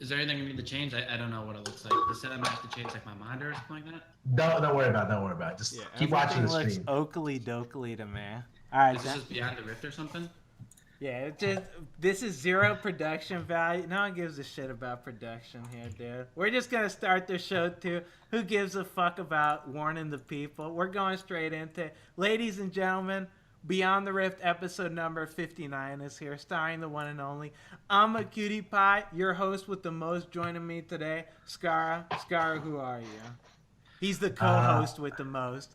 Is there anything I need to change? I don't know what it looks like. The setup I have to change like my monitor or something like that? Don't worry about it. Don't worry about it. Just keep watching the looks stream. oakley dokley to me. All right, Is this just Beyond the Rift or something? yeah, it just this is zero production value. No one gives a shit about production here, dude. We're just gonna start the show too. Who gives a fuck about warning the people? We're going straight into it. Ladies and gentlemen, Beyond the Rift episode number 59 is here, starring the one and only Imaqtpie, your host with the most. Joining me today, Scarra. Scarra, who are you? He's the co-host with the most.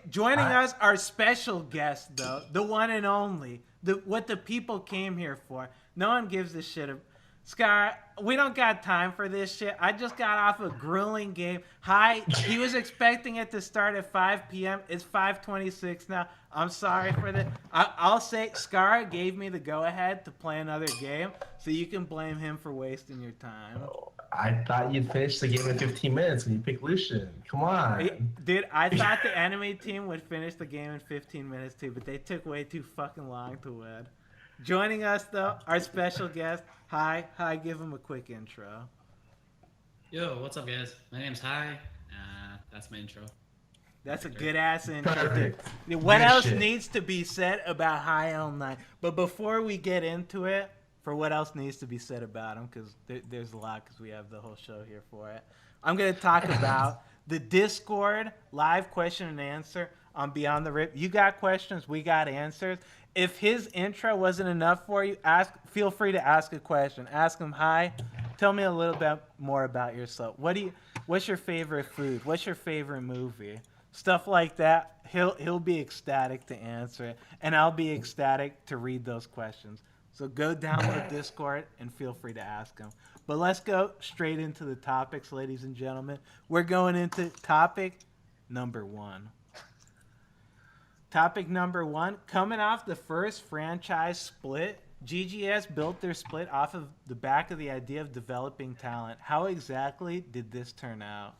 Joining us, our special guest, though, the one and only, what the people came here for. No one gives a shit. Scar, we don't got time for this shit. I just got off a grueling game. He was expecting it to start at 5 p.m. It's 5:26 now. I'm sorry for that. I'll say Scar gave me the go-ahead to play another game, so you can blame him for wasting your time. I thought you'd finish the game in 15 minutes when you picked Lucian. Come on. Dude, I thought the enemy team would finish the game in 15 minutes too, but they took way too fucking long to win. Joining us, though, our special guest. Hi, give him a quick intro. Yo, what's up, guys? My name's Hi. That's my intro. That's a good-ass intro. Perfect. What Good else shit. needs to be said about High L9? But before we get into it, for what else needs to be said about him, because there's a lot, because we have the whole show here for it. I'm going to talk about the Discord live question and answer on Beyond the Rift. You got questions, we got answers. If his intro wasn't enough for you, feel free to ask a question. Ask him, hi, tell me a little bit more about yourself. What's your favorite food? What's your favorite movie? Stuff like that. He'll be ecstatic to answer it, and I'll be ecstatic to read those questions. So go download Discord and feel free to ask him. But let's go straight into the topics, ladies and gentlemen. We're going into topic number 1. Topic number 1, coming off the first franchise split, GGS built their split off of the back of the idea of developing talent. How exactly did this turn out?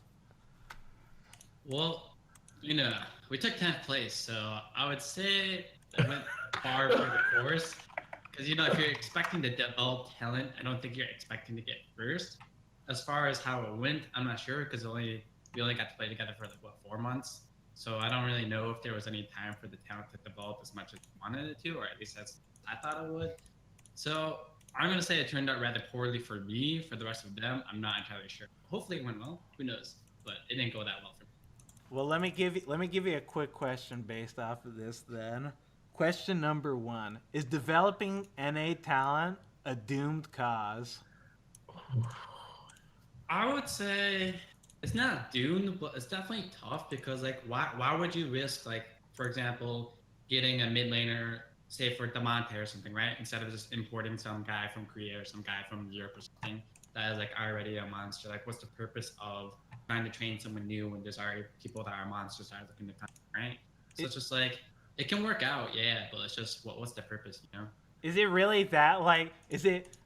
Well, we took 10th place, so I would say it went far for the course. Because, if you're expecting to develop talent, I don't think you're expecting to get first. As far as how it went, I'm not sure, because we only got to play together for 4 months. So I don't really know if there was any time for the talent to develop as much as we wanted it to, or at least as I thought it would. So I'm going to say it turned out rather poorly for me. For the rest of them, I'm not entirely sure. Hopefully it went well. Who knows? But it didn't go that well for me. Well, let me give you a quick question based off of this then. Question number 1. Is developing NA talent a doomed cause? I would say it's not doomed, but it's definitely tough because why would you risk for example, getting a mid laner, say for Damonte or something, right? Instead of just importing some guy from Korea or some guy from Europe or something that is already a monster. What's the purpose of trying to train someone new when there's already people that are monsters that are looking to come, right? So it's just it can work out, yeah, but it's just what's the purpose, Is it really that is it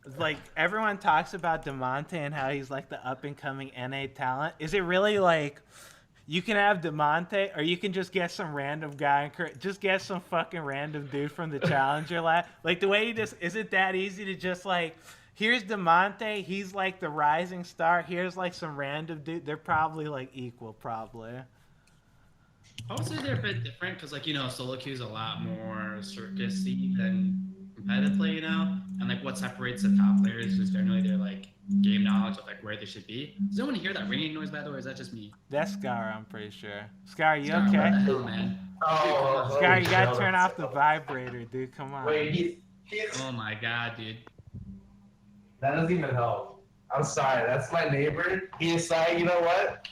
everyone talks about Damonte and how he's the up and coming NA talent? Is it really you can have Damonte or you can just get some random guy just get some fucking random dude from the Challenger lab? The way is it that easy to just here's Damonte, he's the rising star, here's some random dude, they're probably equal probably. I would say they're a bit different because, solo queue is a lot more circusy than competitively, and what separates the top players is generally their game knowledge of where they should be. Does anyone hear that ringing noise, by the way, or is that just me? That's Scar, I'm pretty sure. Scar, you Scar, okay? what the hell, man? Oh, Scar, you gotta turn off the vibrator, dude. Come on. Wait, Oh my god, dude. that doesn't even help. I'm sorry. That's my neighbor. He decided, you know what?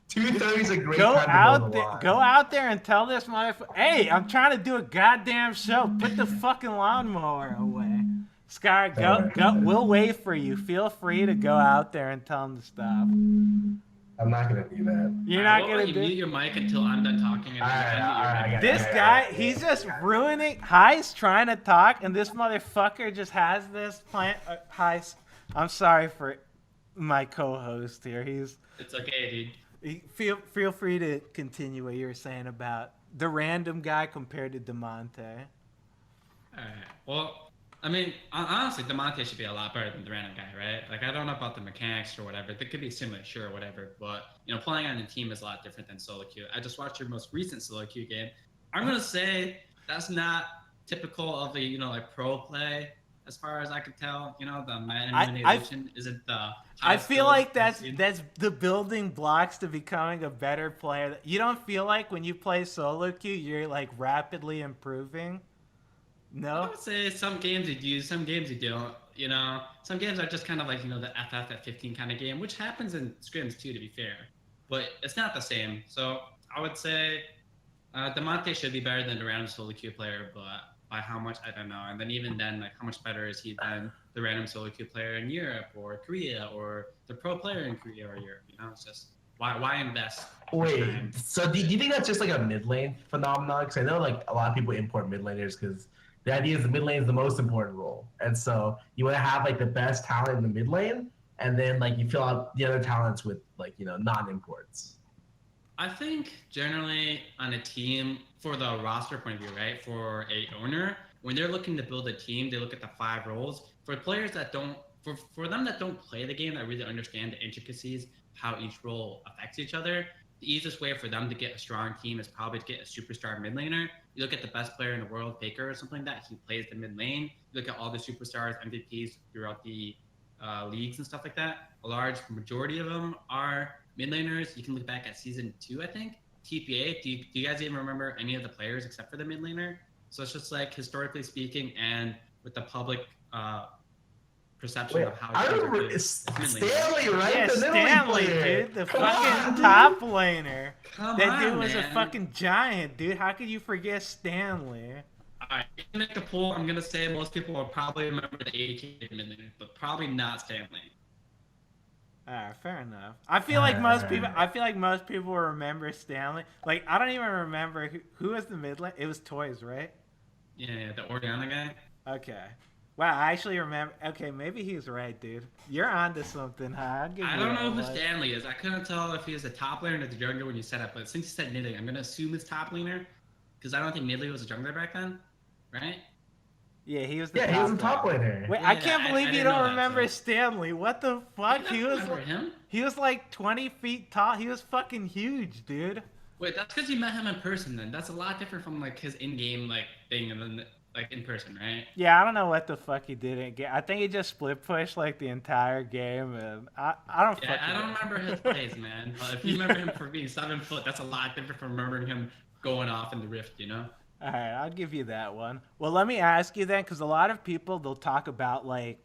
2:30 is a great time to mow the lawn. Go out there and tell this motherfucker, hey, I'm trying to do a goddamn show. Put the fucking lawnmower away. Scar, go. We'll wait for you. Feel free to go out there and tell him to stop. I'm not gonna do that. You're not gonna you mute your mic until I'm done talking. And This guy, he's just ruining. High's trying to talk, and this motherfucker just has this plan. High's, I'm sorry for my co-host here. It's okay, dude. Feel free to continue what you were saying about the random guy compared to Damonte. Alright. Well, I mean, honestly, Demonte should be a lot better than the random guy, right? Like, I don't know about the mechanics or whatever. They could be similar, sure, whatever. But, you know, playing on a team is a lot different than solo queue. I just watched your most recent solo queue game. I'm going to say that's not typical of a, you know, like pro play as far as I could tell. You know, the manipulation isn't the I feel like that's seen. the building blocks to becoming a better player. You don't feel like when you play solo queue, you're like rapidly improving? No? I would say some games you do, some games you don't. You know, some games are just kind of like, you know, the FF at 15 kind of game, which happens in scrims too, to be fair. But it's not the same. So I would say Demonte should be better than the random solo queue player, but by how much, I don't know. And then even then, like, how much better is he than the random solo queue player in Europe or Korea or the pro player in Korea or Europe? You know, it's just, why invest? Wait, so do you think that's just like a mid lane phenomenon? Because I know like a lot of people import mid laners because the idea is the mid lane is the most important role, and so you want to have like the best talent in the mid lane, and then like you fill out the other talents with like, you know, non-imports. I think generally on a team, for the roster point of view, right, for a owner, when they're looking to build a team, they look at the 5 roles. For players that don't, for them that don't play the game, that really understand the intricacies, how each role affects each other, the easiest way for them to get a strong team is probably to get a superstar mid laner. You look at the best player in the world, Faker or something like that, he plays the mid lane. You look at all the superstars, MVPs throughout the leagues and stuff like that. A large majority of them are mid laners. You can look back at season 2, I think. TPA, do you guys even remember any of the players except for the mid laner? So it's just like, historically speaking, and with the public perception of how I remember it's Stanley, right? Yeah, The Stanley, dude, the fucking top laner. That dude was man. a fucking giant, dude. How could you forget Stanley? Alright, to make a poll, I'm gonna say most people will probably remember the AK mid laner, but probably not Stanley. Alright, fair enough. I feel like most people will remember Stanley. Like, I don't even remember who was the mid lane. It was Toys, right? Yeah, the Oriana guy. Okay. Wow, I actually remember. Okay, maybe he's right, dude. You're onto something, huh? I don't know who Stanley is. I couldn't tell if he was a top laner or the jungler when you said it, but since you said Nidalee, I'm gonna assume it's top laner, because I don't think Nidalee was a jungler back then, right? Yeah, he was the he was a top laner. Wait, Yeah, I can't believe you don't remember so. Stanley. What the fuck? He was like 20 feet tall. He was fucking huge, dude. Wait, that's because you met him in person then. That's a lot different from like his in-game like thing and then like in person, right? Yeah, I don't know what the fuck he did in game. I think he just split pushed like the entire game, and I don't. Yeah, I don't remember his plays, man. But if you remember him for being 7 foot, that's a lot different from remembering him going off in the rift, you know? All right, I'll give you that one. Well, let me ask you then, because a lot of people, they'll talk about like,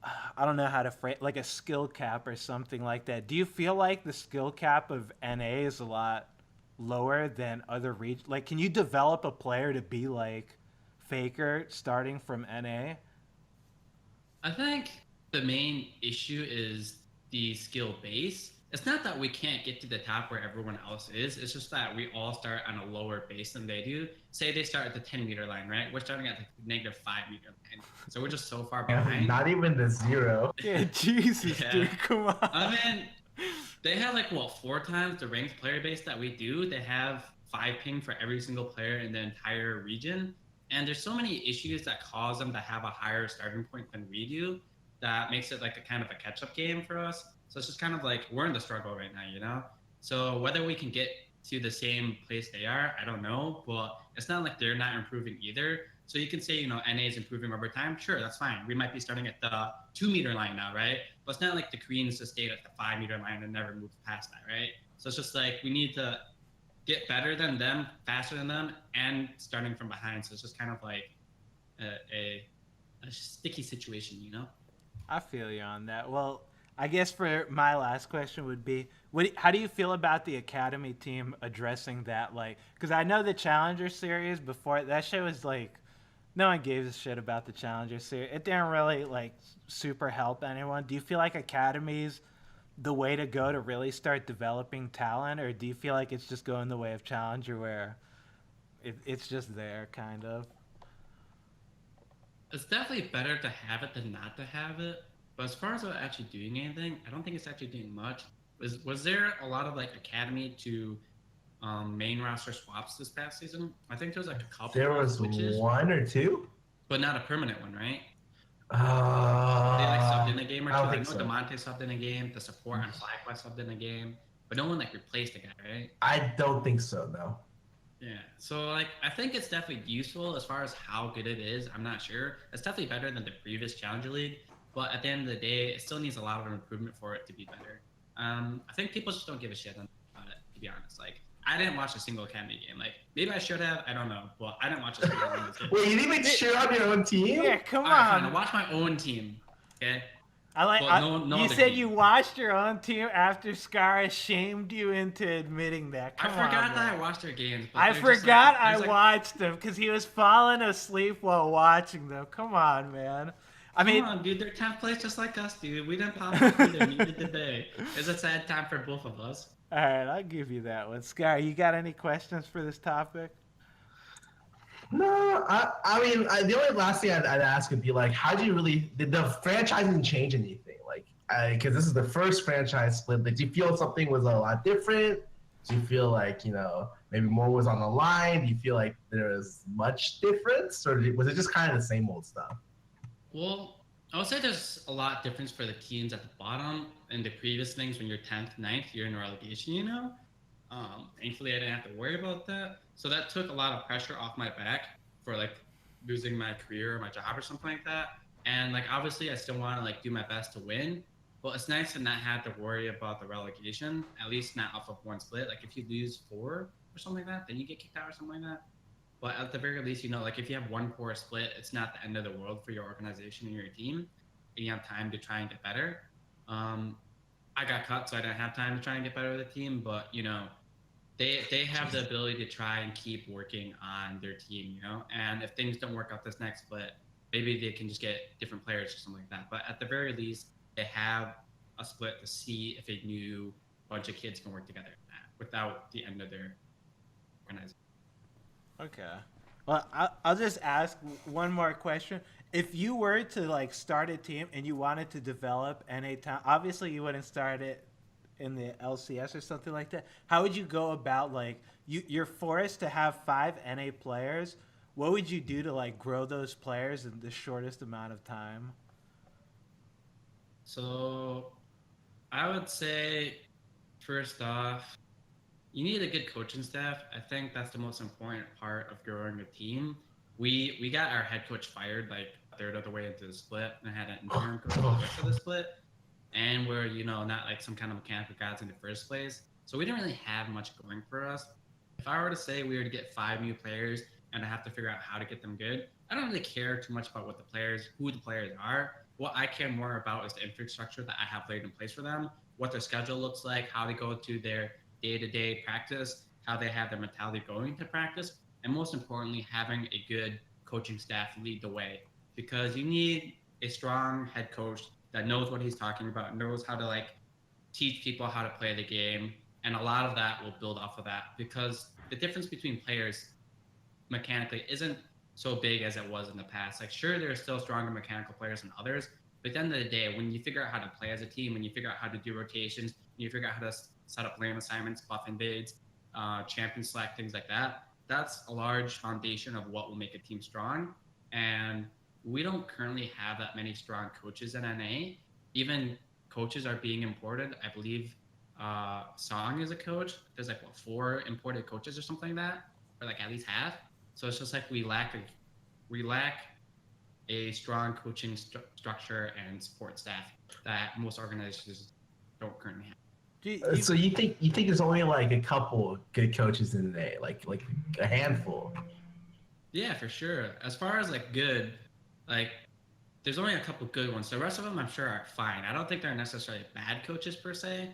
I don't know how to phrase, like a skill cap or something like that. Do you feel like the skill cap of NA is a lot lower than other regions? Like, can you develop a player to be like Faker starting from NA? I think the main issue is the skill base. It's not that we can't get to the top where everyone else is. It's just that we all start on a lower base than they do. Say they start at the 10-meter line, right? We're starting at the -5-meter line. So we're just so far behind. Not even the 0. Yeah, Jesus, dude, come on. I mean, they have like, what, 4 times the ranked player base that we do. They have 5 ping for every single player in the entire region. And there's so many issues that cause them to have a higher starting point than we do that makes it like a kind of a catch-up game for us. So it's just kind of like, we're in the struggle right now, you know? So whether we can get to the same place they are, I don't know, but it's not like they're not improving either. So you can say, you know, NA is improving over time. Sure, that's fine. We might be starting at the 2-meter line now, right? But it's not like the Koreans just stayed at the 5-meter line and never moved past that, right? So it's just like, we need to get better than them, faster than them, and starting from behind. So it's just kind of like a sticky situation, you know? I feel you on that. Well, I guess for my last question would be, how do you feel about the Academy team addressing that? Like, because I know the Challenger Series before, that shit was like, no one gave a shit about the Challenger Series. It didn't really like super help anyone. Do you feel like Academy's the way to go to really start developing talent, or do you feel like it's just going the way of Challenger where it's just there, kind of? It's definitely better to have it than not to have it. But as far as actually doing anything, I don't think it's actually doing much. Was there a lot of like Academy to main roster swaps this past season? I think there was like a couple. There was switches. 1 or 2. but not a permanent one, right? They like subbed in a game or two. I don't I think know so. Demonte subbed in a game. The support on FlyQuest subbed in a game, but no one like replaced the guy, right? I don't think so. No. Yeah. So like I think it's definitely useful as far as how good it is. I'm not sure. It's definitely better than the previous Challenger League, but at the end of the day, it still needs a lot of improvement for it to be better. I think people just don't give a shit about it, to be honest. Like I didn't watch a single Academy game. Like maybe I should have. I don't know. But I didn't watch a single game. Wait, you didn't even cheer on your own team? Yeah, come All right, on. fine. I watch my own team. Okay. I like. Well, no you other said team. you watched your own team after Scarra shamed you into admitting that. I Come forgot on, that man. I watched their games. But I they're just forgot like, I there's like, watched them because he was falling asleep while watching them. Come on, man. I mean, come on, dude. They're 10th place just like us, dude. We didn't pop up either. Neither did they. It's a sad time for both of us. all right, I'll give you that one. Scarra, you got any questions for this topic? No, I mean, the only last thing I'd ask would be like, how do you really, did the franchising change anything? Like, because this is the first franchise split. Like, do you feel something was a lot different? Do you feel like, you know, maybe more was on the line? Do you feel like there was much difference? Or was it just kind of the same old stuff? Well, I would say there's a lot of difference for the teams at the bottom and the previous things when you're 10th, 9th, you're in relegation, you know? Thankfully, I didn't have to worry about that. So that took a lot of pressure off my back for like losing my career or my job or something like that. And like, obviously I still want to like do my best to win, but it's nice to not have to worry about the relegation, at least not off of one split. Like if you lose 4 or something like that, then you get kicked out or something like that. But at the very least, you know, like if you have one poor split, it's not the end of the world for your organization and your team, and you have time to try and get better. I got cut, so I didn't have time to try and get better with the team, but you know, they have the ability to try and keep working on their team, you know. And if things don't work out this next split, maybe they can just get different players or something like that. But at the very least, they have a split to see if a new bunch of kids can work together without the end of their organization. Okay. Well, I'll just ask one more question. If you were to like start a team and you wanted to develop NA town, obviously you wouldn't start it in the LCS or something like that. How would you go about like you're forced to have 5 NA players? What would you do to like grow those players in the shortest amount of time? So I would say first off, you need a good coaching staff. I think that's the most important part of growing a team. We got our head coach fired like a third of the way into the split and had an interim coach for the rest of the split. And we're, you know, not like some kind of mechanical gods in the first place. So we didn't really have much going for us. If I were to say we were to get 5 new players and I have to figure out how to get them good, I don't really care too much about what the players, who the players are. What I care more about is the infrastructure that I have laid in place for them, what their schedule looks like, how they go to their day-to-day practice, how they have their mentality going to practice, and most importantly, having a good coaching staff lead the way. Because you need a strong head coach that knows what he's talking about, knows how to like teach people how to play the game, and a lot of that will build off of that. Because the difference between players mechanically isn't so big as it was in the past. Like sure, there are still stronger mechanical players than others, but at the end of the day, when you figure out how to play as a team, when you figure out how to do rotations, when you figure out how to set up lane assignments, buff invades, champion select, things like that, that's a large foundation of what will make a team strong. And we don't currently have that many strong coaches in NA. Even coaches are being imported. I believe Song is a coach. There's like 4 imported coaches or something like that, or like at least half. So it's just like we lack a strong coaching structure and support staff that most organizations don't currently have. So you think there's only like a couple good coaches in the like a handful? Yeah, for sure. As far as like good, like there's only a couple good ones. The rest of them I'm sure are fine. I don't think they're necessarily bad coaches per se,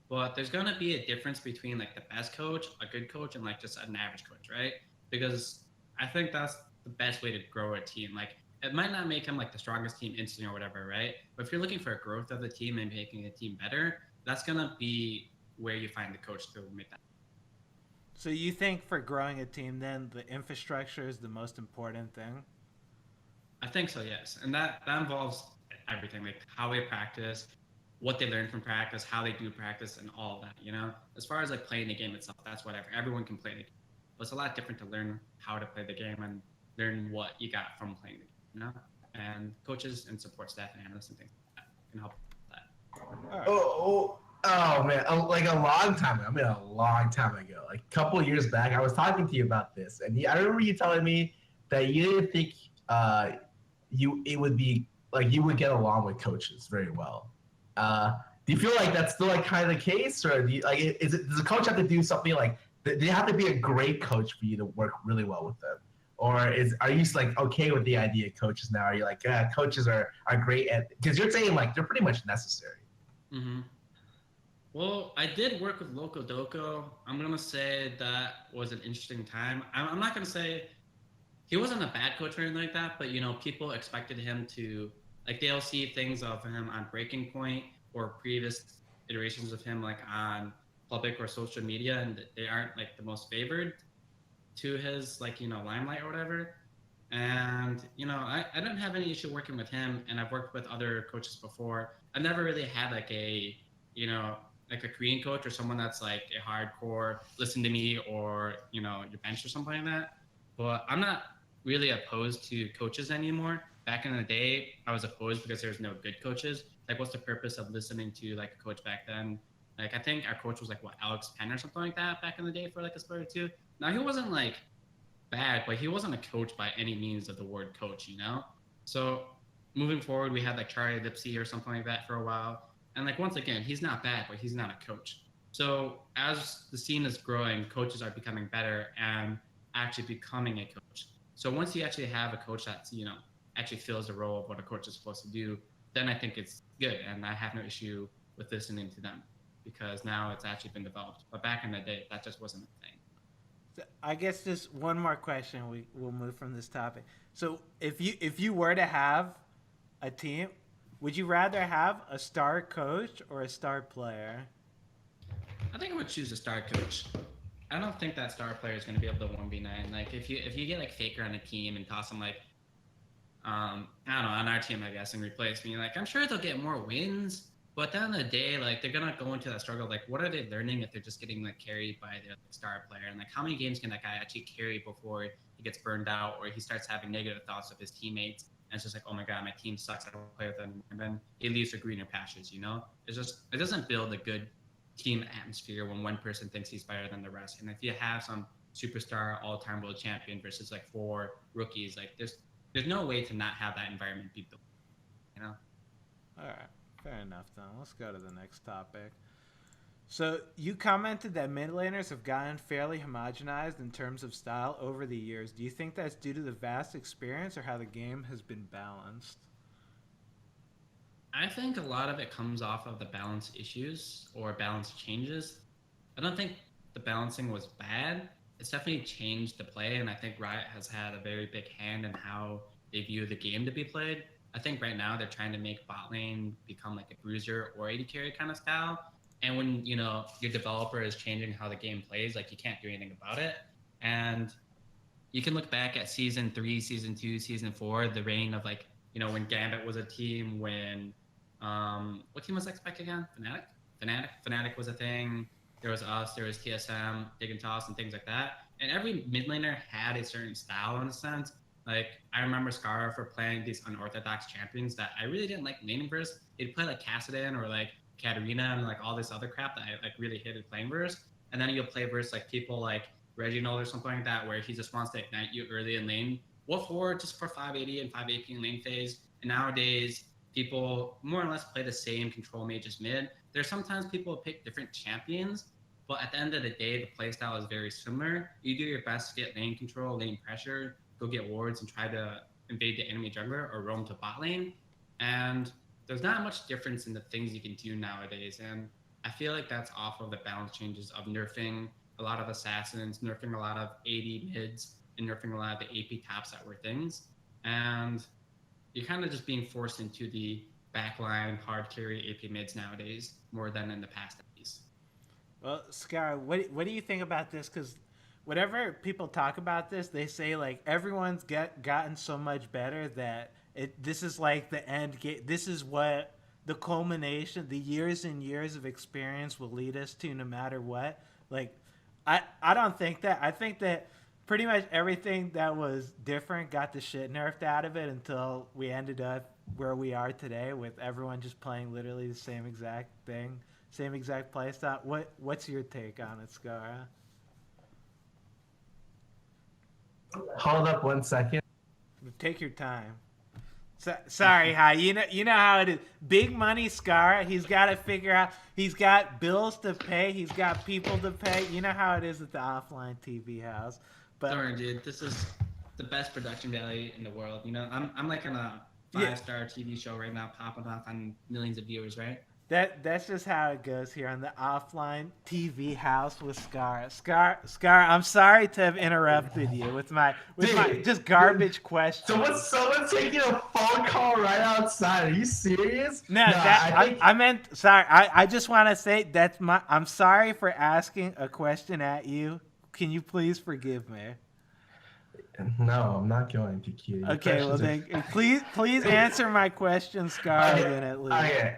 but there's gonna be a difference between like the best coach, a good coach, and like just an average coach, right? Because I think that's the best way to grow a team. Like it might not make them like the strongest team instantly or whatever, right? But if you're looking for a growth of the team and making the team better, that's gonna be where you find the coach to make that. So you think for growing a team, then the infrastructure is the most important thing? I think so, yes. And that involves everything, like how they practice, what they learn from practice, how they do practice, and all of that, you know? As far as like playing the game itself, that's whatever. Everyone can play the game. But it's a lot different to learn how to play the game and learn what you got from playing the game. you know, and coaches and support staff and analysts and things like that can help with that. All right. Oh man, like a long time ago. I mean, a long time ago, like a couple of years back, I was talking to you about this, and I remember you telling me that you didn't think it would be like you would get along with coaches very well. Do you feel like that's still like kind of the case, or do you, like does a coach have to do something like they have to be a great coach for you to work really well with them? Or are you like okay with the idea of coaches now? Are you like coaches are great at, because you're saying like they're pretty much necessary. Mm-hmm. Well, I did work with Loco Doco. I'm gonna say that was an interesting time. I'm not gonna say he wasn't a bad coach or anything like that, but you know, people expected him to, like, they'll see things of him on Breaking Point or previous iterations of him like on public or social media, and they aren't like the most favored to his, like, you know, limelight or whatever. And you know, I didn't have any issue working with him, and I've worked with other coaches before. I've never really had like a, you know, like a Korean coach or someone that's like a hardcore listen to me or, you know, your bench or something like that. But I'm not really opposed to coaches anymore. Back in the day, I was opposed because there's no good coaches. Like, what's the purpose of listening to like a coach back then? Like, I think our coach was like what, Alex Penn or something like that back in the day for like a split or two. Now he wasn't like bad, but he wasn't a coach by any means of the word coach, you know? So moving forward, we had like Charlie Lipsy or something like that for a while. And like, once again, he's not bad, but he's not a coach. So as the scene is growing, coaches are becoming better and actually becoming a coach. So once you actually have a coach that's, you know, actually fills the role of what a coach is supposed to do, then I think it's good. And I have no issue with listening to them because now it's actually been developed. But back in the day, that just wasn't a thing. So I guess just one more question. We'll move from this topic. So if you were to have a team, would you rather have a star coach or a star player? I think I would choose a star coach. I don't think that star player is going to be able to 1v9. Like, if you get like Faker on a team and toss him like, I don't know, on our team, I guess, and replace me, like, I'm sure they'll get more wins. But at the end of the day, like, they're gonna go into that struggle. Like, what are they learning if they're just getting like carried by their like, star player? And like, how many games can that guy actually carry before he gets burned out or he starts having negative thoughts of his teammates? And it's just like, oh my god, my team sucks. I don't play with them. And then he leaves for greener pastures. You know, it's just, it doesn't build a good team atmosphere when one person thinks he's better than the rest. And if you have some superstar all-time world champion versus like 4 rookies, like there's no way to not have that environment be built. You know. All right. Fair enough, then. Let's go to the next topic. So you commented that mid laners have gotten fairly homogenized in terms of style over the years. Do you think that's due to the vast experience or how the game has been balanced? I think a lot of it comes off of the balance issues or balance changes. I don't think the balancing was bad. It's definitely changed the play, and I think Riot has had a very big hand in how they view the game to be played. I think right now they're trying to make bot lane become like a bruiser or AD carry kind of style. And when, you know, your developer is changing how the game plays, like, you can't do anything about it. And you can look back at season 3, season 2, season 4, the reign of like, you know, when Gambit was a team, when what team was X-Pac again? Fnatic was a thing. There was us, there was TSM, Dig and Toss, and things like that. And every mid laner had a certain style in a sense. Like, I remember Scarra for playing these unorthodox champions that I really didn't like laning versus. They'd play like Kassadin or like Katarina and like all this other crap that I like really hated playing versus. And then you'll play versus like people like Reginald or something like that, where he just wants to ignite you early in lane. Wolf War just for 580 and 5 AP in lane phase. And nowadays, people more or less play the same control mages mid. There's sometimes people pick different champions, but at the end of the day, the playstyle is very similar. You do your best to get lane control, lane pressure, go get wards and try to invade the enemy jungler or roam to bot lane. And there's not much difference in the things you can do nowadays. And I feel like that's off of the balance changes of nerfing a lot of assassins, nerfing a lot of AD mids, and nerfing a lot of the AP tops that were things. And you're kind of just being forced into the backline hard carry AP mids nowadays more than in the past at least. Well, Scar, what do you think about this? Because whenever people talk about this, they say like everyone's gotten so much better that this is like the end game. This is what the culmination, the years and years of experience will lead us to no matter what. Like, I don't think that. I think that pretty much everything that was different got the shit nerfed out of it until we ended up where we are today with everyone just playing literally the same exact thing, same exact playstyle. What's your take on it, Scarra? Hold up 1 second. Take your time. Sorry, Hi. You know how it is. Big money, Scarra. He's got to figure out. He's got bills to pay. He's got people to pay. You know how it is at the offline TV house. But sorry, dude. This is the best production value in the world. You know, I'm like on a 5-star TV show right now, popping off on millions of viewers, right? That's just how it goes here on the offline TV house with Scarra. Scarra, I'm sorry to have interrupted you with my just garbage question. Someone's taking a phone call right outside. Are you serious? No, I meant sorry. I just want to say I'm sorry for asking a question at you. Can you please forgive me? No, I'm not going to, Cutie. Okay, well then please answer my question, Scarra, then at least. Okay.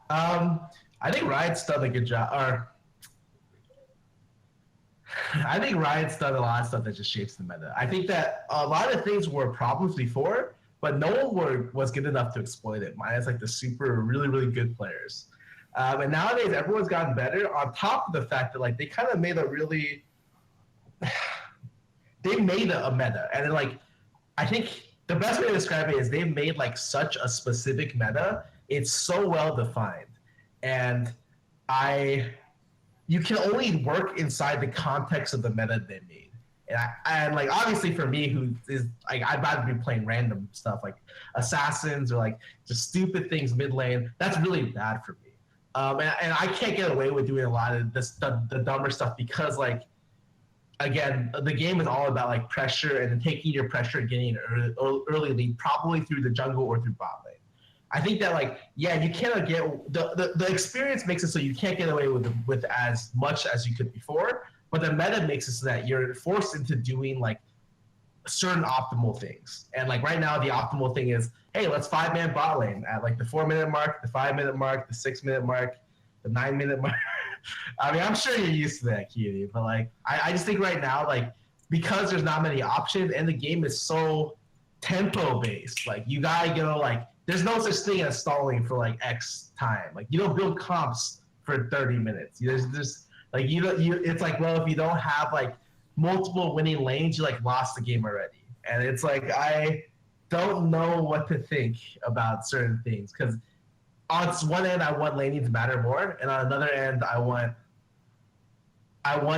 I think Riot's done a good job. I think Riot's done a lot of stuff that just shapes the meta. I think that a lot of things were problems before, but no one was good enough to exploit it. Minus like the super, really, really good players. And nowadays, everyone's gotten better. On top of the fact that like they kind of made a really, they made a meta, and then like I think the best way to describe it is they made like such a specific meta. It's so well defined, and you can only work inside the context of the meta they made. And like obviously for me, who is like I'd rather be playing random stuff like assassins or like just stupid things mid lane. That's really bad for me. And I can't get away with doing a lot of this the dumber stuff because like again the game is all about like pressure and then taking your pressure and getting an early lead, probably through the jungle or through bot lane. I think that like you cannot get the experience makes it so you can't get away with as much as you could before, but the meta makes it so that you're forced into doing like certain optimal things. And like right now the optimal thing is, hey, let's 5-man bot lane at like the 4-minute mark, the 5-minute mark, the 6-minute mark, the 9-minute mark. I mean, I'm sure you're used to that, Cutie, but like I just think right now like because there's not many options and the game is so tempo based, like you gotta go like there's no such thing as stalling for like X time. Like you don't build comps for 30 minutes. There's just like it's like, well, if you don't have like multiple winning lanes, you like lost the game already. And it's like I don't know what to think about certain things because on one end I want laning to matter more, and on another end I want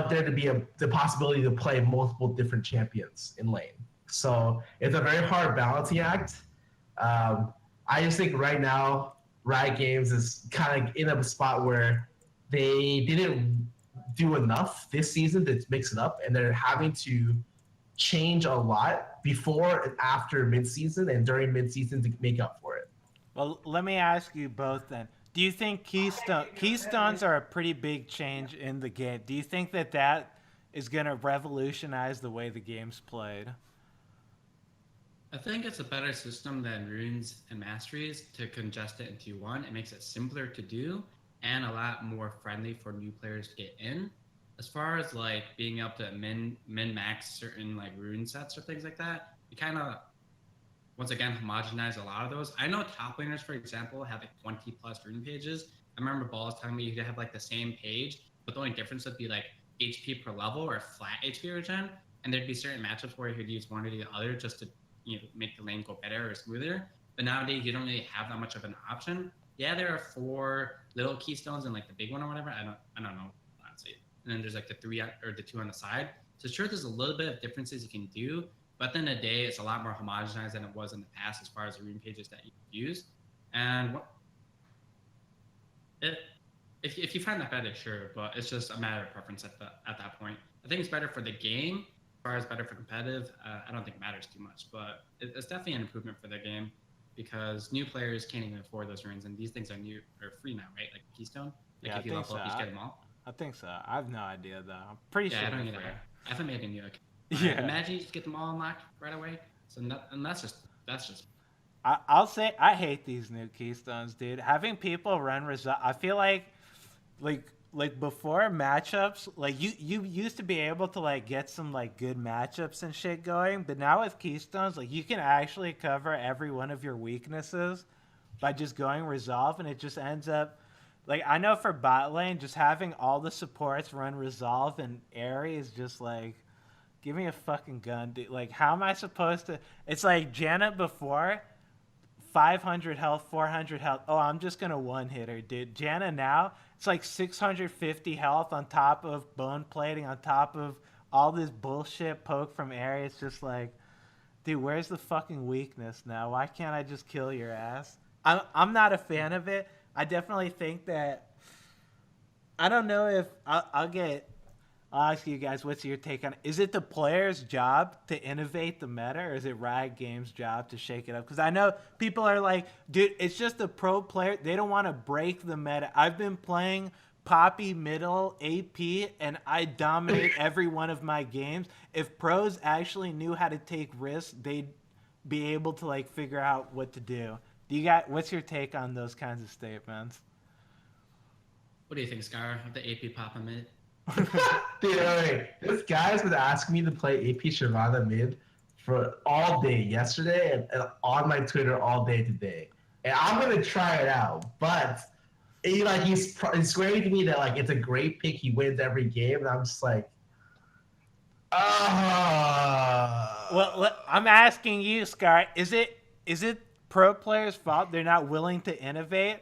there to be the possibility to play multiple different champions in lane. So it's a very hard balancing act. I just think right now Riot Games is kind of in a spot where they didn't do enough this season to mix it up, and they're having to change a lot before and after midseason and during midseason to make up for it. Well, let me ask you both then. Do you think keystones are a pretty big change in the game? Do you think that is going to revolutionize the way the game's played? I think it's a better system than runes and masteries to congest it into one. It makes it simpler to do and a lot more friendly for new players to get in. As far as like being able to min max certain like rune sets or things like that, you kind of once again homogenize a lot of those. I know top laners, for example, have like 20+ rune pages. I remember Balls telling me you could have like the same page, but the only difference would be like HP per level or flat HP regen, and there'd be certain matchups where you could use one or the other just to make the lane go better or smoother. But nowadays you don't really have that much of an option. Yeah, there are 4 little keystones and like the big one or whatever. I don't know honestly. And then there's like the 3 or the 2 on the side. So sure, there's a little bit of differences you can do, but at the end of the day, it's a lot more homogenized than it was in the past as far as the rune pages that you use. And if you find that better, sure, but it's just a matter of preference at that point. I think it's better for the game. As far as better for competitive, I don't think it matters too much, but it's definitely an improvement for the game because new players can't even afford those runes, and these things are free now, right? Like Keystone. Like yeah, if you level up, you get them all. I think so. I have no idea though. I'm pretty sure. I don't either. I haven't made a new account. Yeah. Imagine you just get them all unlocked right away. So and that's just. I'll say I hate these new keystones, dude. Having people run result, I feel like like before matchups, like you used to be able to like get some like good matchups and shit going, but now with Keystones, like you can actually cover every one of your weaknesses by just going Resolve, and it just ends up like I know for bot lane, just having all the supports run Resolve and Airy is just like, give me a fucking gun, dude. Like, how am I supposed to? It's like Janet before, 500 health, 400 health. Oh, I'm just gonna one hit her, dude. Janna now, it's like 650 health on top of bone plating, on top of all this bullshit poke from Airy. It's just like, dude, where's the fucking weakness now? Why can't I just kill your ass? I'm not a fan of it. I definitely think that. I don't know if I'll ask you guys, what's your take on it? Is it the player's job to innovate the meta, or is it Riot Games' job to shake it up? Because I know people are like, dude, it's just the pro player. They don't want to break the meta. I've been playing Poppy middle AP, and I dominate every one of my games. If pros actually knew how to take risks, they'd be able to like figure out what to do. What's your take on those kinds of statements? What do you think, Scar, of the AP Papa mid? Dude, wait. This guy's been asking me to play AP Shyvana mid for all day yesterday and on my Twitter all day today. And I'm gonna try it out, but he's swearing to me that like it's a great pick. He wins every game, and I'm just like, Well, I'm asking you, Scar. Is it pro players' fault they're not willing to innovate?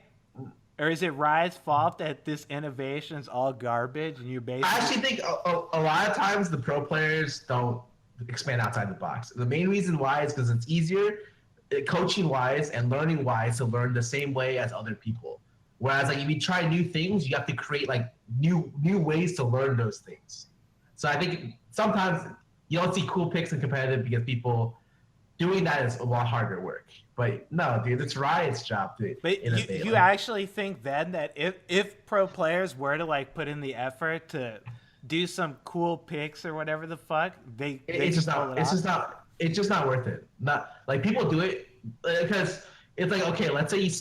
Or is it Riot's fault that this innovation is all garbage and you basically... I actually think a lot of times the pro players don't expand outside the box. The main reason why is because it's easier, coaching-wise and learning-wise, to learn the same way as other people. Whereas like if you try new things, you have to create like new ways to learn those things. So I think sometimes you don't see cool picks in competitive because people doing that is a lot harder work. But no, dude, it's Riot's job to innovate. You actually think then that if pro players were to like put in the effort to do some cool picks or whatever the fuck, it's just not worth it. Not like people do it because it's like, okay, let's say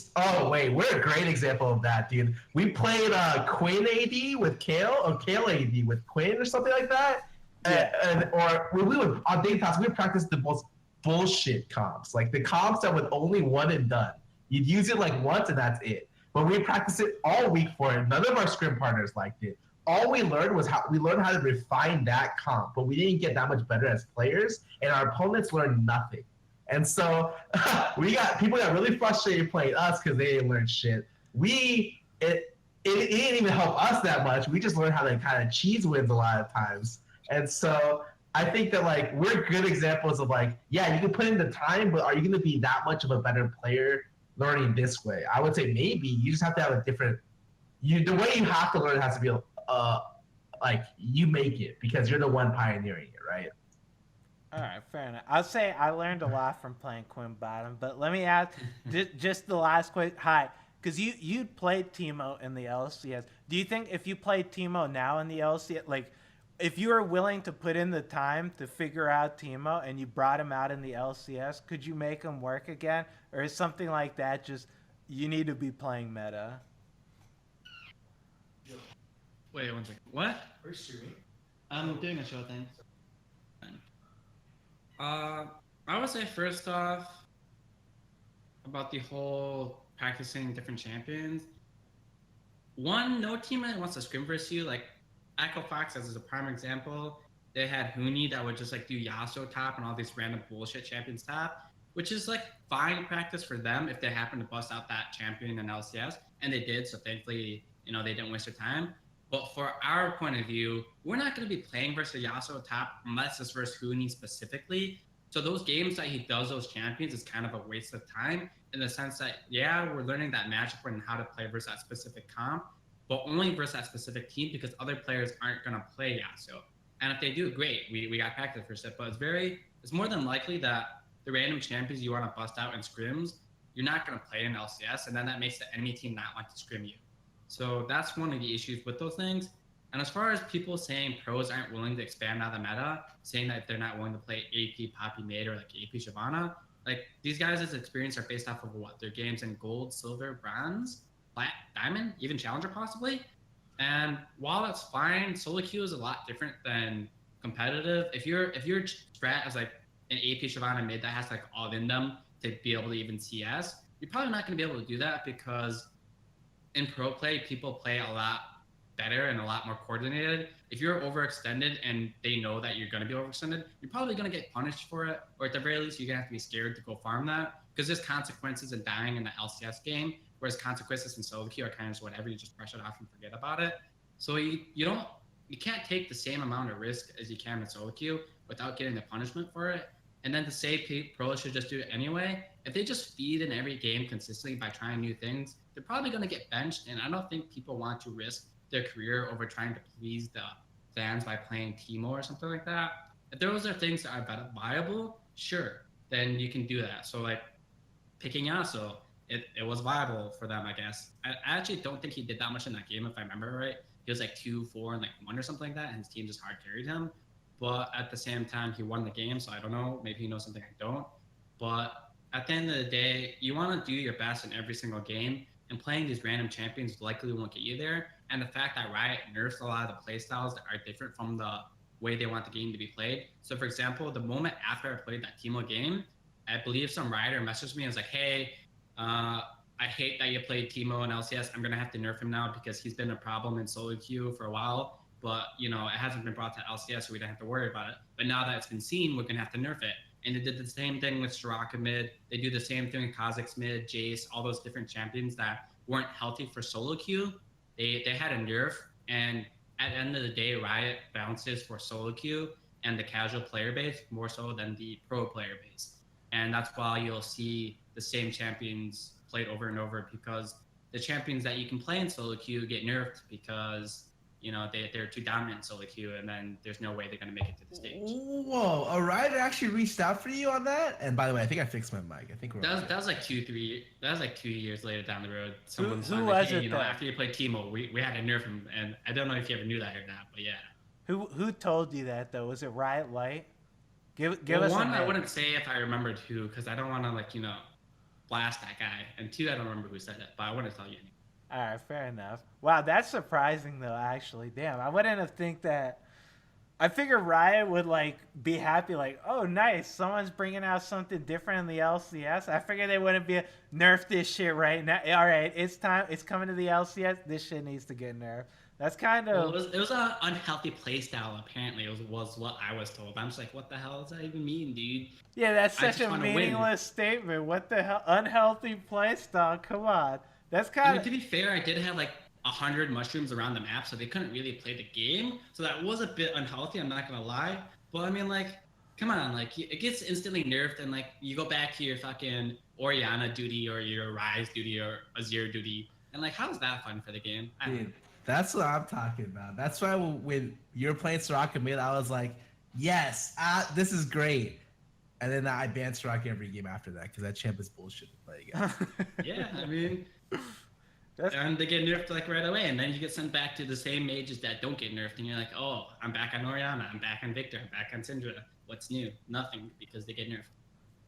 we're a great example of that, dude. We played Quinn AD with Kale, or Kale AD with Quinn or something like that. Yeah. Or we would on day pass, we would practice the most bullshit comps, like the comps that was only one and done. You'd use it like once and that's it. But we practiced it all week for it. None of our scrim partners liked it. All we learned was how to refine that comp, but we didn't get that much better as players, and our opponents learned nothing. And so people got really frustrated playing us because they didn't learn shit. It didn't even help us that much. We just learned how to kind of cheese wins a lot of times. And so I think that like we're good examples of like, yeah, you can put in the time, but are you going to be that much of a better player learning this way? I would say maybe. You just have to have a different. The way you have to learn has to be like you make it because you're the one pioneering it, right? All right, fair enough. I'll say I learned a lot from playing Quinn Bottom, but let me ask just the last question. Hi, because you played Teemo in the LCS. Do you think if you played Teemo now in the LCS, like, if you were willing to put in the time to figure out Teemo and you brought him out in the LCS, could you make him work again? Or is something like that just, you need to be playing meta? Wait, 1 second. What? Are you streaming? I'm doing a show thing. I would say first off, about the whole practicing different champions. One, no teammate wants to scrim versus you. Like, Echo Fox, as a prime example, they had Huni that would just like do Yasuo top and all these random bullshit champions top, which is like fine practice for them if they happen to bust out that champion in LCS, and they did. So thankfully, they didn't waste their time. But for our point of view, we're not going to be playing versus Yasuo top unless it's versus Huni specifically. So those games that he does those champions is kind of a waste of time in the sense that, yeah, we're learning that matchup and how to play versus that specific comp, but only versus that specific team because other players aren't going to play Yasuo. And if they do, great, we got practice for it. But it's more than likely that the random champions you want to bust out in scrims, you're not going to play in LCS, and then that makes the enemy team not want to scrim you. So that's one of the issues with those things. And as far as people saying pros aren't willing to expand out the meta, saying that they're not willing to play AP Poppy mid or like AP Shyvana, like these guys' experience are based off of what? Their games in gold, silver, bronze, plat, diamond, even challenger possibly. And while that's fine, solo queue is a lot different than competitive. If your strat as like an AP Shyvana mid that has like all in them to be able to even CS, you're probably not going to be able to do that because in pro play, people play a lot better and a lot more coordinated. If you're overextended and they know that you're going to be overextended, you're probably going to get punished for it, or at the very least, you're going to have to be scared to go farm that because there's consequences in dying in the LCS game, whereas consequences in solo queue are kind of just whatever, you just brush it off and forget about it. So you can't take the same amount of risk as you can in solo queue without getting the punishment for it. And then to say pros should just do it anyway, if they just feed in every game consistently by trying new things, they're probably going to get benched. And I don't think people want to risk their career over trying to please the fans by playing Teemo or something like that. If those are things that are viable, sure, then you can do that. So like picking Yasuo, it was viable for them, I guess. I actually don't think he did that much in that game, if I remember right. He was like 2, 4, and like 1 or something like that, and his team just hard carried him. But at the same time, he won the game, so I don't know. Maybe he knows something I don't. But at the end of the day, you want to do your best in every single game, and playing these random champions likely won't get you there. And the fact that Riot nerfs a lot of the playstyles that are different from the way they want the game to be played. So for example, the moment after I played that Teemo game, I believe some Rioter messaged me and was like, hey, I hate that you played Teemo in LCS. I'm going to have to nerf him now because he's been a problem in solo queue for a while. But, you know, it hasn't been brought to LCS, so we don't have to worry about it. But now that it's been seen, we're going to have to nerf it. And they did the same thing with Soraka mid. They do the same thing with Kha'Zix mid, Jace, all those different champions that weren't healthy for solo queue. They had a nerf. And at the end of the day, Riot bounces for solo queue and the casual player base more so than the pro player base. And that's why you'll see the same champions played over and over, because the champions that you can play in solo queue get nerfed because, you know, they're too dominant in solo queue, and then there's no way they're going to make it to the stage. Whoa, a Rider actually reached out for you on that? And by the way, I think I fixed my mic. I think we're that was like 2 years later down the road. Someone's who like, was hey, it you know, then? after you played Teemo, we had to nerf him. And I don't know if you ever knew that or not, but yeah. Who told you that though? Was it Riot Light? Give Well, us one, a I name. wouldn't say if I remembered who, because I don't want to, like, you know, blast that guy. And 2, I don't remember who said it, but I wouldn't tell you anyway. All right, fair enough. Wow, that's surprising though. Actually, damn, I wouldn't have think that. I figured Riot would like be happy, like, oh, nice, someone's bringing out something different in the LCS. I figured they wouldn't be nerf this shit right now. All right, it's time. It's coming to the LCS. This shit needs to get nerfed. That's kind of. Well, it was an unhealthy playstyle, apparently. It was what I was told. I'm just like, what the hell does that even mean, dude? Yeah, that's I such just a wanna win. meaningless statement. What the hell? Unhealthy playstyle. Come on. That's I kind mean, of. to be fair, I did have like 100 mushrooms around the map, so they couldn't really play the game. So that was a bit unhealthy, I'm not gonna lie. But I mean, like, come on, like, it gets instantly nerfed, and like, you go back to your fucking Orianna duty or your Ryze duty or Azir duty, and like, how's that fun for the game? I don't know. Dude, that's what I'm talking about. That's why when you're playing Soraka mid, I was like, yes, this is great. And then I banned Soraka every game after that because that champ is bullshit to play against. Yeah, I mean, and they get nerfed like right away, and then you get sent back to the same mages that don't get nerfed, and you're like, oh, I'm back on Orianna, I'm back on Victor, I'm back on Syndra. What's new? Nothing, because they get nerfed.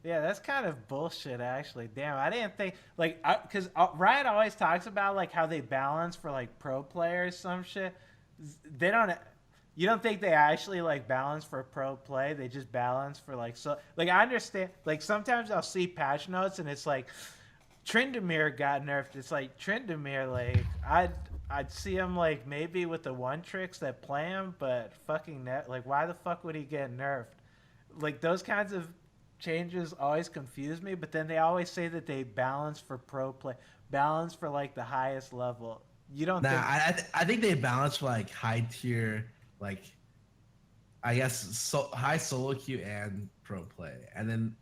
Yeah, that's kind of bullshit, actually. Damn, I didn't think like because Riot always talks about like how they balance for like pro players, some shit. They don't. You don't think they actually like balance for pro play? They just balance for like so. Like I understand. Like sometimes I'll see patch notes and it's like Tryndamere got nerfed. It's like Tryndamere. Like I'd see him like maybe with the one tricks that play him, but fucking like why the fuck would he get nerfed? Like those kinds of changes always confuse me, but then they always say that they balance for pro play, balance for like the highest level. You don't think? I think they balance for like high tier, like I guess high solo queue and pro play, and then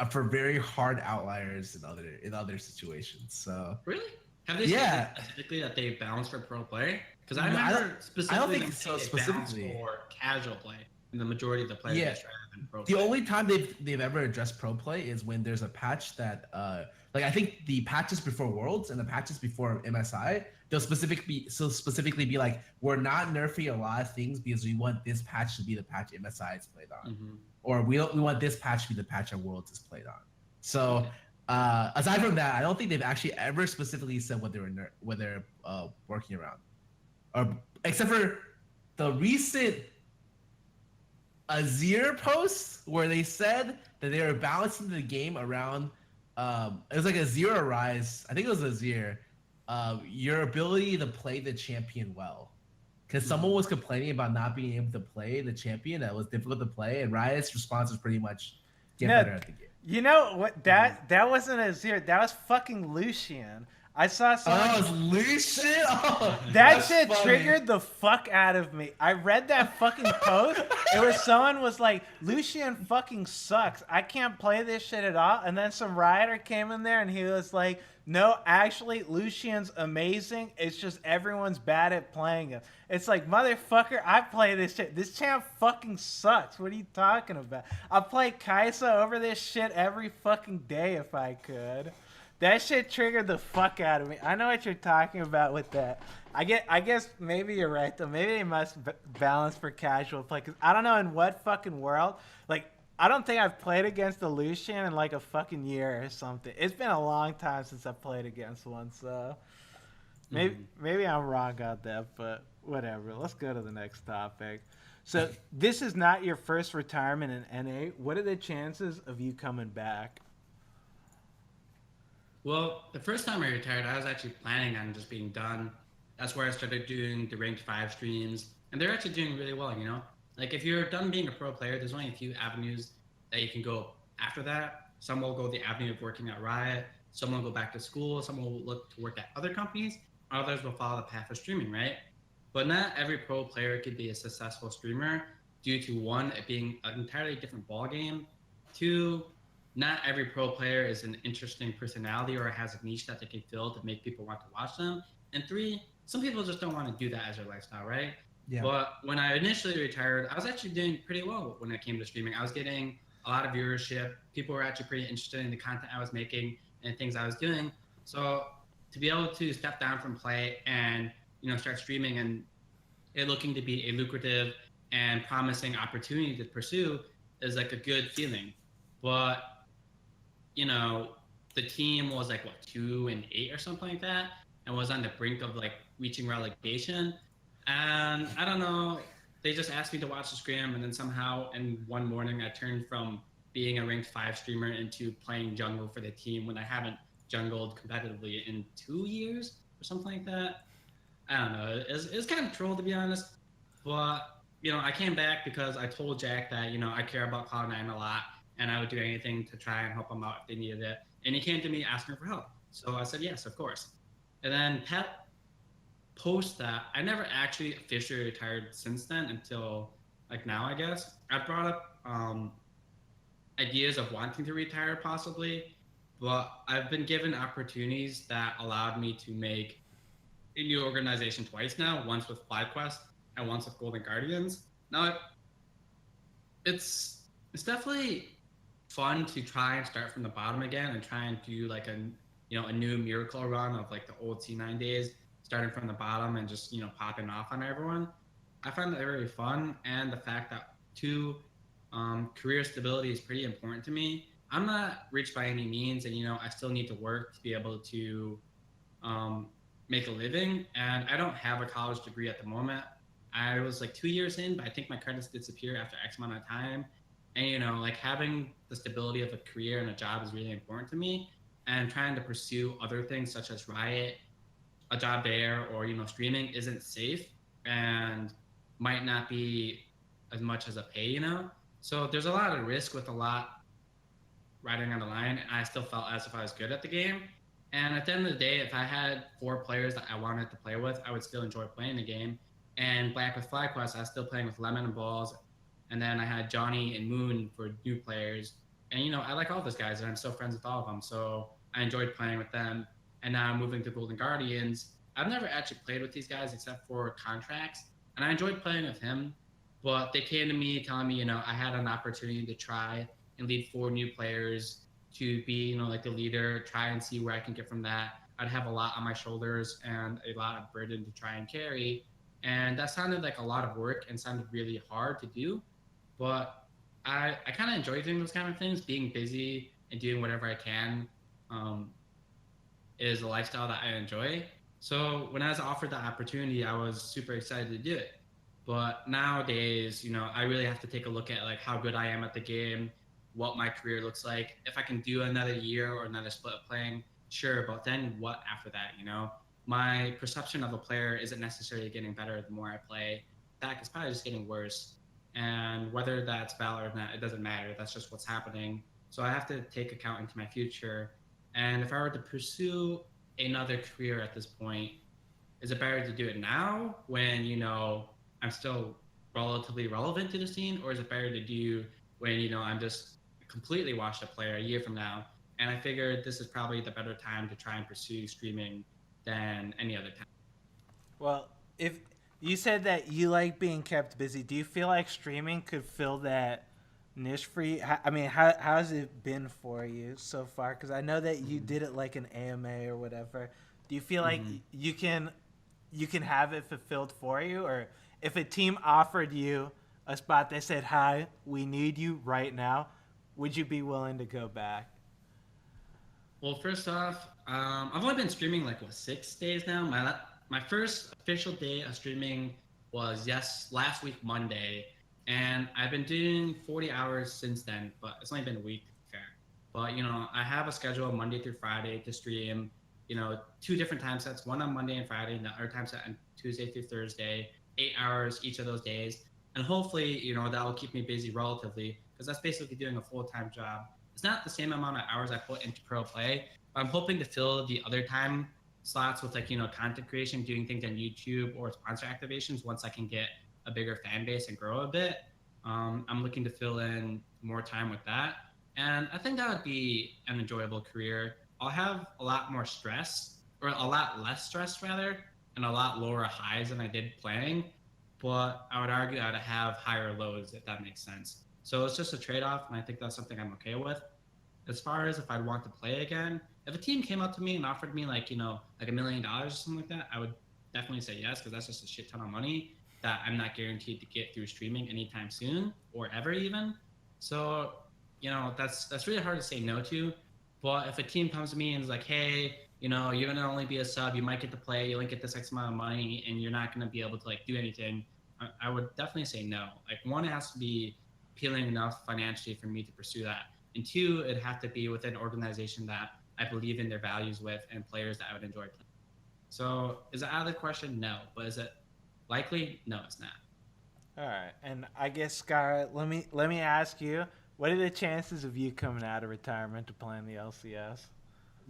for very hard outliers in other situations. So Really? Have they said specifically that they balance for pro play? Because I remember specifically I don't think them so saying they balance specifically. for casual play, and the majority of the players Yeah. rather than pro The play. only time they've ever addressed pro play is when there's a patch that like I think the patches before Worlds and the patches before MSI, they'll specifically be like, we're not nerfing a lot of things because we want this patch to be the patch MSI is played on, or we want this patch to be the patch our Worlds is played on. So aside from that, I don't think they've actually ever specifically said what they're working around or except for the recent Azir posts where they said that they were balancing the game around. It was like a zero rise. I think it was Azir. Your ability to play the champion well. Because someone was complaining about not being able to play the champion, that was difficult to play, and Riot's response was pretty much get better at the game. You know what? That wasn't Azir. That was fucking Lucian. I saw someone. Oh, it's Lucian. Oh, that shit funny. triggered the fuck out of me. I read that fucking post. It was someone was like, Lucian fucking sucks. I can't play this shit at all. And then some Rioter came in there and he was like, no, actually, Lucian's amazing. It's just everyone's bad at playing him. It's like, motherfucker, I play this shit. This champ fucking sucks. What are you talking about? I'll play Kaisa over this shit every fucking day if I could. That shit triggered the fuck out of me. I know what you're talking about with that. I guess maybe you're right, though. Maybe they must balance for casual play. Because I don't know in what fucking world. Like, I don't think I've played against a Lucian in like a fucking year or something. It's been a long time since I've played against one, so maybe I'm wrong on that, but whatever. Let's go to the next topic. So this is not your first retirement in NA. What are the chances of you coming back? Well, the first time I retired, I was actually planning on just being done. That's where I started doing the ranked 5 streams, and they're actually doing really well, you know? Like, if you're done being a pro player, there's only a few avenues that you can go after that. Some will go the avenue of working at Riot, some will go back to school, some will look to work at other companies, others will follow the path of streaming, right? But not every pro player could be a successful streamer due to, one, it being an entirely different ballgame, two, not every pro player is an interesting personality or has a niche that they can fill to make people want to watch them, and three, some people just don't want to do that as their lifestyle, right? Yeah. But when I initially retired, I was actually doing pretty well when it came to streaming. I was getting a lot of viewership. People were actually pretty interested in the content I was making and things I was doing. So to be able to step down from play and, you know, start streaming and it looking to be a lucrative and promising opportunity to pursue is like a good feeling. But, you know, the team was like, what, 2-8 or something like that, and was on the brink of like reaching relegation. And I don't know, they just asked me to watch the scrim, and then somehow in one morning I turned from being a ranked 5 streamer into playing jungle for the team when I haven't jungled competitively in 2 years or something like that. I don't know, it's kind of troll to be honest, but you know, I came back because I told Jack that, you know, I care about Cloud9 a lot and I would do anything to try and help them out if they needed it. And he came to me asking for help. So I said, yes, of course. And then Pat post that, I never actually officially retired since then until like now, I guess. I brought up ideas of wanting to retire possibly, but I've been given opportunities that allowed me to make a new organization twice now, once with FlyQuest and once with Golden Guardians. Now, it's definitely fun to try and start from the bottom again and try and do like a new miracle run of like the old C9 days, starting from the bottom and just, you know, popping off on everyone. I find that very fun, and the fact that career stability is pretty important to me. I'm not rich by any means, and, you know, I still need to work to be able to make a living, and I don't have a college degree at the moment. I was like 2 years in, but I think my credits disappear after X amount of time. And, you know, like having the stability of a career and a job is really important to me, and trying to pursue other things such as Riot, a job there, or, you know, streaming isn't safe and might not be as much as a pay, you know? So there's a lot of risk with a lot riding on the line, and I still felt as if I was good at the game. And at the end of the day, if I had 4 players that I wanted to play with, I would still enjoy playing the game. And back with FlyQuest, I was still playing with Lemon and Balls, and then I had Johnny and Moon for new players. And, you know, I like all those guys, and I'm still friends with all of them, so I enjoyed playing with them. And now I'm moving to Golden Guardians. I've never actually played with these guys except for contracts, and I enjoyed playing with him. But they came to me telling me, you know, I had an opportunity to try and lead 4 new players, to be, you know, like the leader, try and see where I can get from that. I'd have a lot on my shoulders and a lot of burden to try and carry. And that sounded like a lot of work and sounded really hard to do. But I kind of enjoy doing those kind of things. Being busy and doing whatever I can is a lifestyle that I enjoy. So when I was offered the opportunity, I was super excited to do it. But nowadays, you know, I really have to take a look at like how good I am at the game, what my career looks like. If I can do another year or another split of playing, sure. But then what after that? You know, my perception of a player isn't necessarily getting better the more I play. That is probably just getting worse. And whether that's valid or not, it doesn't matter. That's just what's happening. So I have to take account into my future. And if I were to pursue another career at this point, is it better to do it now when, you know, I'm still relatively relevant to the scene, or is it better to do when, you know, I'm just completely washed up player a year from now? And I figured this is probably the better time to try and pursue streaming than any other time. Well, if you said that you like being kept busy, do you feel like streaming could fill that niche for you? I mean, how has it been for you so far? Because I know that you did it like an AMA or whatever. Do you feel like you can have it fulfilled for you? Or if a team offered you a spot, they said, hi, we need you right now, would you be willing to go back? Well, first off, I've only been streaming like 6 days now. My first official day of streaming was last week Monday, and I've been doing 40 hours since then. But it's only been a week, to be fair. But you know, I have a schedule Monday through Friday to stream. You know, 2 different time sets, one on Monday and Friday, and the other time set on Tuesday through Thursday, 8 hours each of those days. And hopefully, you know, that will keep me busy relatively, because that's basically doing a full-time job. It's not the same amount of hours I put into pro play, but I'm hoping to fill the other time slots with like, you know, content creation, doing things on YouTube or sponsor activations once I can get a bigger fan base and grow a bit. I'm looking to fill in more time with that. And I think that would be an enjoyable career. I'll have a lot more stress, or a lot less stress rather, and a lot lower highs than I did playing. But I would argue I'd have higher lows, if that makes sense. So it's just a trade-off, and I think that's something I'm okay with. As far as if I'd want to play again, if a team came up to me and offered me like, you know, like $1 million or something like that, I would definitely say yes, because that's just a shit ton of money that I'm not guaranteed to get through streaming anytime soon or ever even. So, you know, that's really hard to say no to. But if a team comes to me and is like, hey, you know, you're gonna only be a sub, you might get to play, you only get this X amount of money, and you're not gonna be able to like do anything, I would definitely say no. Like, one, it has to be appealing enough financially for me to pursue that, and 2, it'd have to be within an organization that I believe in their values with and players that I would enjoy playing. So is it out of the question? No. But is it likely? No, it's not. All right, and I guess Scarra, let me ask you, what are the chances of you coming out of retirement to playing the LCS?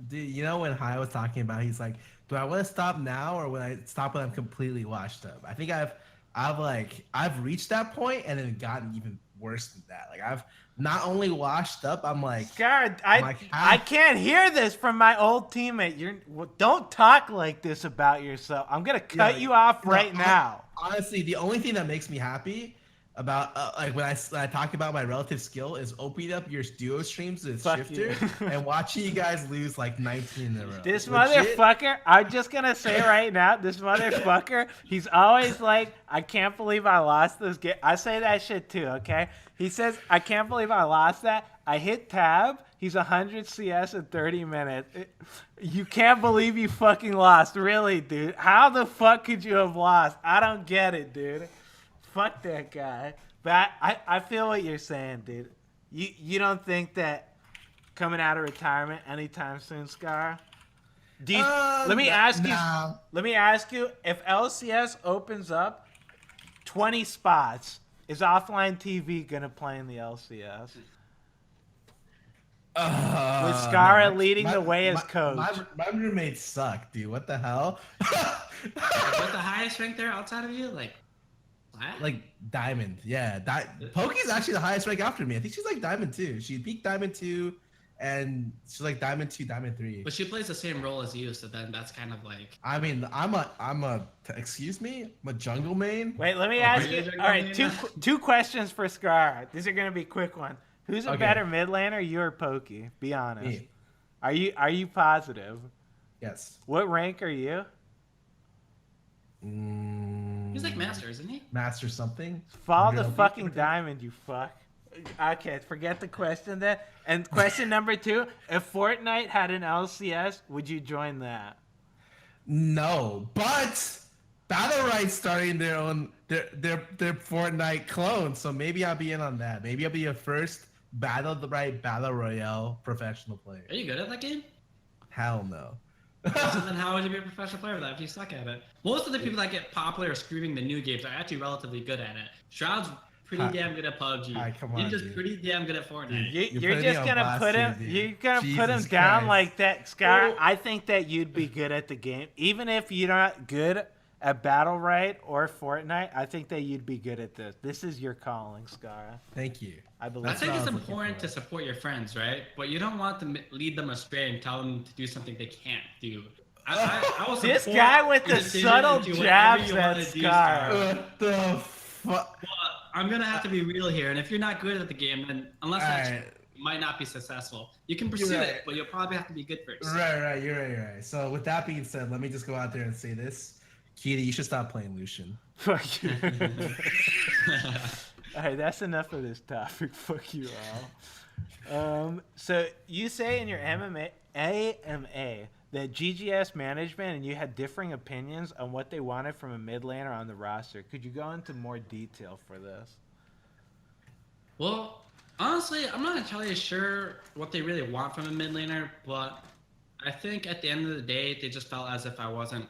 Dude, you know when Hai was talking about, he's like, do I want to stop now or when I stop when I'm completely washed up? I think I've reached that point and then gotten even worse than that. Like, I've not only washed up, I'm like, Scarra, I can't hear this from my old teammate. Don't talk like this about yourself. I'm gonna cut you off right now. Honestly, the only thing that makes me happy about like when I talk about my relative skill is opening up your duo streams with Shifter and watching you guys lose like 19 in a row. This motherfucker, I'm just gonna say right now, this motherfucker, he's always like, I can't believe I lost this game. I say that shit too, okay? He says, I can't believe I lost that. I hit tab. He's 100 CS in 30 minutes. You can't believe you fucking lost. Really, dude. How the fuck could you have lost? I don't get it, dude. Fuck that guy. But I feel what you're saying, dude. You don't think that coming out of retirement anytime soon, Scar? Let me ask you, if LCS opens up 20 spots, is Offline TV gonna play in the LCS? With Scarra leading the way as coach. My roommates suck, dude. What the hell? What's the highest rank there outside of you? Like Diamond, yeah. Pokey's actually the highest rank after me. I think she's like Diamond 2. She peaked Diamond 2, and she's like Diamond 2, Diamond 3. But she plays the same role as you, so then that's kind of like. I mean, excuse me, I'm a jungle main. Wait, let me ask you. All right, two questions for Scar. These are gonna be quick ones. Who's a better mid laner, you or Pokey? Be honest. Me. Are you positive? Yes. What rank are you? He's like master, isn't he? Master something. Follow the fucking diamond, you fuck. Okay, forget the question then. And question number 2, if Fortnite had an LCS, would you join that? No, but Battle Riot's starting their own their Fortnite clone, so maybe I'll be in on that. Maybe I'll be your first Battle Royale professional player. Are you good at that game? Hell no. So then how would you be a professional player with that if you suck at it? Most of the people that get popular screaming the new games are actually relatively good at it. Shroud's pretty damn good at PUBG. Come on, Ninja's dude. pretty damn good at Fortnite. You're just gonna put him. You're gonna put him down like that, Scar. I think that you'd be good at the game, even if you're not good at Battle Riot or Fortnite. I think that you'd be good at this. This is your calling, Scar. Thank you. I believe. I think it's important to support your friends, right? But you don't want to lead them astray and tell them to do something they can't do. I will this support guy with your the decision subtle to do jabs whatever you at wanna do, Scar. What the fuck? Well, I'm gonna have to be real here, and if you're not good at the game, then unless you might not be successful. You can pursue it, but you'll probably have to be good first. Right. You're right. So with that being said, let me just go out there and say this. Kitty, you should stop playing Lucian. Fuck you. All right, that's enough of this topic. Fuck you all. So you say in your AMA that GGS management and you had differing opinions on what they wanted from a mid laner on the roster. Could you go into more detail for this? Well, honestly, I'm not entirely sure what they really want from a mid laner, but I think at the end of the day, they just felt as if I wasn't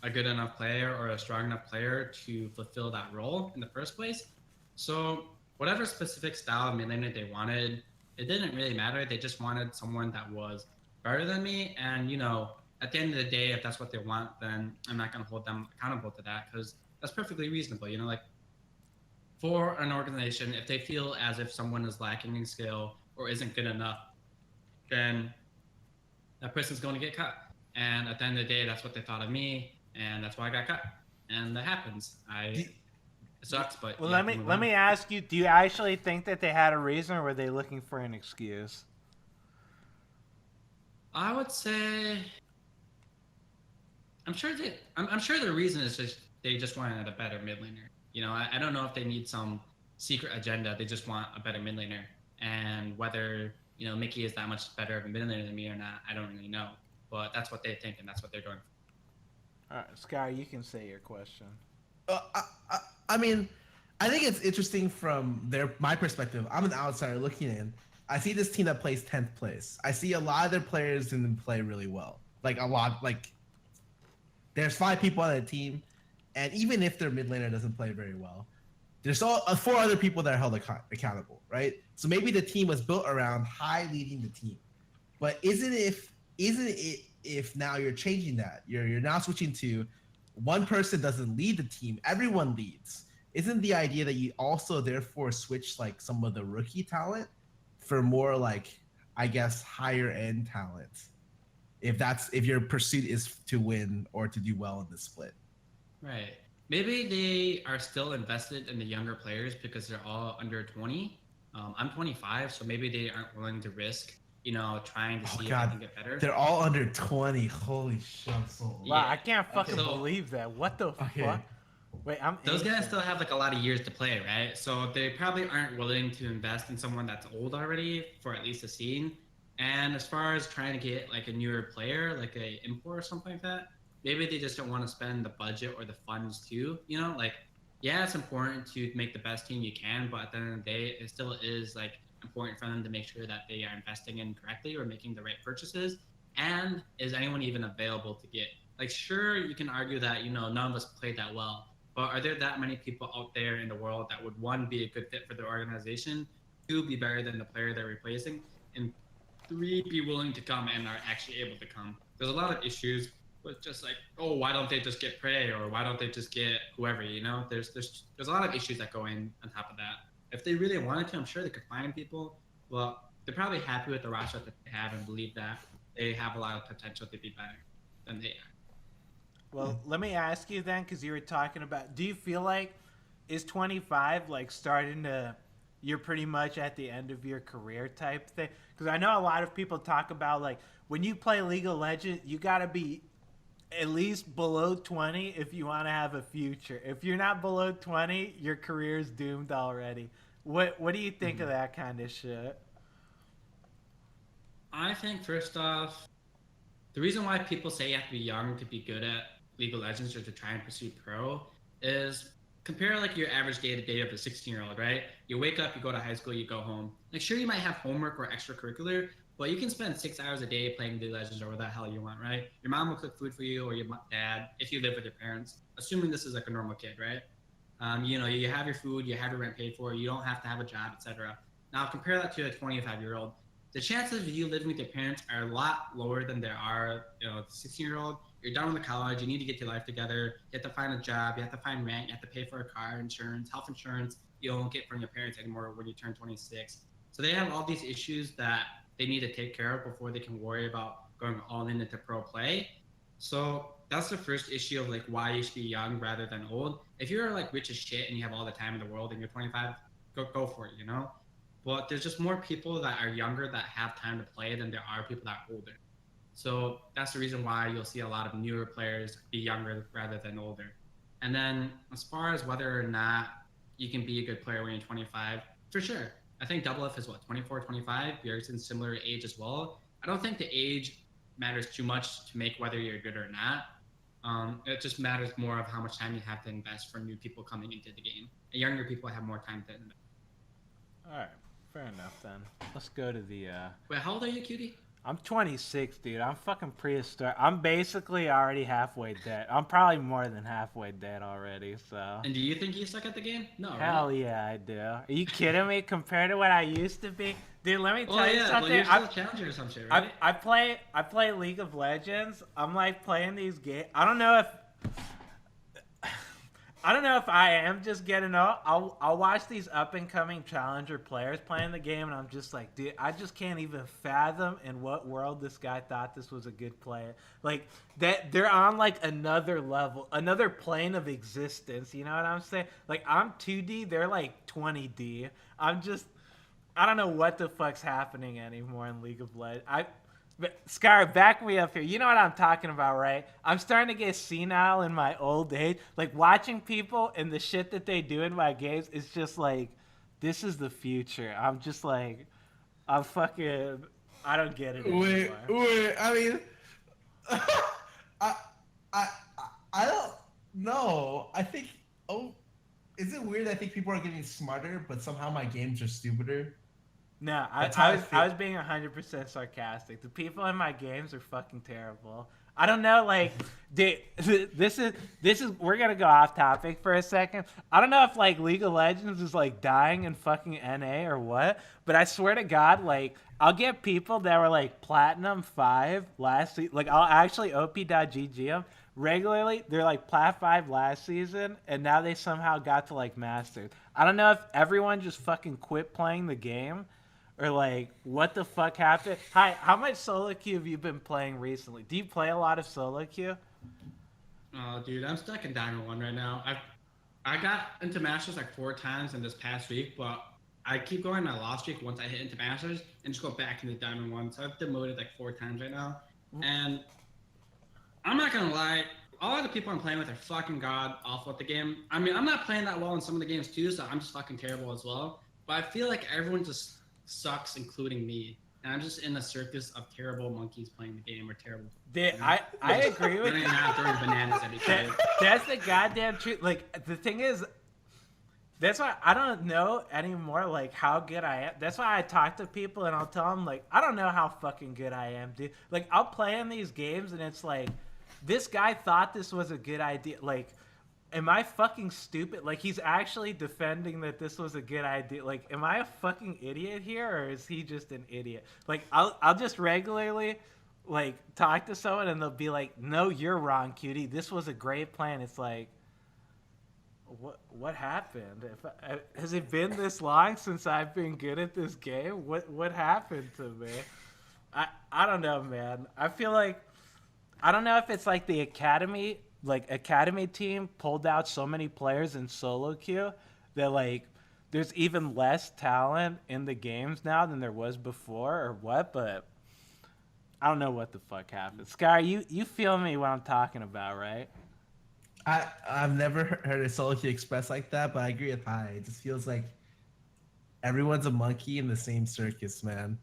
a good enough player or a strong enough player to fulfill that role in the first place. So whatever specific style of mid laner they wanted, it didn't really matter. They just wanted someone that was better than me. And, you know, at the end of the day, if that's what they want, then I'm not going to hold them accountable to that because that's perfectly reasonable. You know, like for an organization, if they feel as if someone is lacking in skill or isn't good enough, then that person's going to get cut. And at the end of the day, that's what they thought of me. And that's why I got cut. And that happens. It sucks, but well, let me ask you: do you actually think that they had a reason, or were they looking for an excuse? I would say, I'm sure the reason is just they just wanted a better mid laner. You know, I don't know if they need some secret agenda. They just want a better mid laner. And whether, you know, Mickey is that much better of a mid laner than me or not, I don't really know. But that's what they think, and that's what they're doing. All right, Sky, you can say your question. I mean, I think it's interesting from my perspective. I'm an outsider looking in. I see this team that plays 10th place. I see a lot of their players didn't play really well. There's 5 people on the team, and even if their mid laner doesn't play very well, there's 4 other people that are held accountable, right? So maybe the team was built around high leading the team. But isn't it if now you're changing that, you're now switching to one person doesn't lead the team, everyone leads. Isn't the idea that you also therefore switch like some of the rookie talent for more like, I guess, higher end talent? If your pursuit is to win or to do well in the split. Right. Maybe they are still invested in the younger players because they're all under 20. I'm 25, so maybe they aren't willing to risk, you know, trying to see if they can get better. They're all under 20. Holy shit, I'm so old. Wow, I can't fucking believe that. What the fuck? Wait, those guys still have like a lot of years to play, right? So they probably aren't willing to invest in someone that's old already for at least a scene. And as far as trying to get like a newer player, like a import or something like that, maybe they just don't want to spend the budget or the funds too. You know, like, yeah, it's important to make the best team you can, but at the end of the day, it still is like important for them to make sure that they are investing in correctly or making the right purchases. And is anyone even available to get? Like, sure, you can argue that, you know, none of us played that well, but are there that many people out there in the world that would, 1, be a good fit for their organization, 2, be better than the player they're replacing, and 3, be willing to come and are actually able to come? There's a lot of issues with just like, oh, why don't they just get Prey, or why don't they just get whoever, you know? There's a lot of issues that go in on top of that. If they really wanted to, I'm sure they could find people. Well, they're probably happy with the roster that they have and believe that they have a lot of potential to be better than they are. Well, let me ask you then, because you were talking about, do you feel like, is 25 like starting to, you're pretty much at the end of your career type thing? Because I know a lot of people talk about, like, when you play League of Legends, you got to be at least below 20 if you want to have a future. If you're not below 20, your career's doomed already. What do you think of that kind of shit? I think first off, The reason why people say you have to be young to be good at League of Legends or to try and pursue pro is compare like your average day-to-day of a 16-year-old, right? You wake up, you go to high school, you go home. Like sure, you might have homework or extracurricular, but you can spend 6 hours a day playing League of Legends or whatever the hell you want, right? Your mom will cook food for you or your dad if you live with your parents, assuming this is like a normal kid, right? You know, you have your food, you have your rent paid for, you don't have to have a job, etc. Now compare that to a 25-year-old. The chances of you living with your parents are a lot lower than there are, you know, 16-year-old. You're done with college, you need to get your life together, you have to find a job, you have to find rent, you have to pay for a car insurance, health insurance you don't get from your parents anymore when you turn 26. So they have all these issues that they need to take care of before they can worry about going all in into pro play. So that's the first issue of like why you should be young rather than old. If you're like rich as shit and you have all the time in the world and you're 25, go for it, you know? But there's just more people that are younger that have time to play than there are people that are older. So that's the reason why you'll see a lot of newer players be younger rather than older. And then as far as whether or not you can be a good player when you're 25, for sure. I think Double F is what, 24, 25? You're in similar age as well. I don't think the age matters too much to make whether you're good or not. It just matters more of how much time you have to invest for new people coming into the game. And younger people have more time to invest. All right, fair enough then. Let's go to the. Wait, how old are you, cutie? I'm 26, dude. I'm fucking prehistoric. I'm basically already halfway dead. I'm probably more than halfway dead already, so. And do you think you suck at the game? No, Hell right? yeah, I do. Are you kidding me? Compared to what I used to be? Dude, let me tell you Well, something. you're still a challenger or some shit, right? I play League of Legends. I'm like playing these games. I don't know if I am just getting up. I'll watch these up and coming challenger players playing the game, and I'm just like, dude, I just can't even fathom in what world this guy thought this was a good player. Like that, they're on like another level, another plane of existence. You know what I'm saying? Like I'm 2D, they're like 20D. I don't know what the fuck's happening anymore in League of Legends. Scar, back me up here. You know what I'm talking about, right? I'm starting to get senile in my old age. Like, watching people and the shit that they do in my games is just like, this is the future. I'm just like, I don't get it anymore. Wait, I mean, I don't know. I think, is it weird? I think people are getting smarter, but somehow my games are stupider. No, I was being 100% sarcastic. The people in my games are fucking terrible. I don't know, like, dude, this is we're gonna go off topic for a second. I don't know if like League of Legends is like dying in fucking NA or what, but I swear to God, like, I'll get people that were like Platinum 5 last season. Like, I'll actually op.gg them regularly. They're like Plat 5 last season, and now they somehow got to like Masters. I don't know if everyone just fucking quit playing the game, or like, what the fuck happened? Hi, how much solo queue have you been playing recently? Do you play a lot of solo queue? Oh, dude, I'm stuck in Diamond 1 right now. I got into Masters like 4 times in this past week, but I keep going my lost streak once I hit into Masters and just go back into Diamond 1. So I've demoted like 4 times right now. And I'm not gonna lie, all of the people I'm playing with are fucking god awful at the game. I mean, I'm not playing that well in some of the games too, so I'm just fucking terrible as well. But I feel like everyone just sucks, including me, and I'm just in a circus of terrible monkeys playing the game or terrible. Dude, I agree with you. Throwing bananas at each other. That's the goddamn truth. Like, the thing is, that's why I don't know anymore, like, how good I am. That's why I talk to people and I'll tell them, like, I don't know how fucking good I am, dude. Like, I'll play in these games and it's like, this guy thought this was a good idea. Like, am I fucking stupid? Like, he's actually defending that this was a good idea. Like, am I a fucking idiot here, or is he just an idiot? Like, I'll just regularly, like, talk to someone and they'll be like, no, you're wrong, cutie. This was a great plan. It's like, what happened? Has it been this long since I've been good at this game? What happened to me? I don't know, man. I feel like, I don't know if it's like the academy team pulled out so many players in solo queue that like there's even less talent in the games now than there was before, or what, but I don't know what the fuck happened. Sky, you feel me what I'm talking about, right? I've never heard a solo queue expressed like that, but I agree with Hi. It just feels like everyone's a monkey in the same circus, man.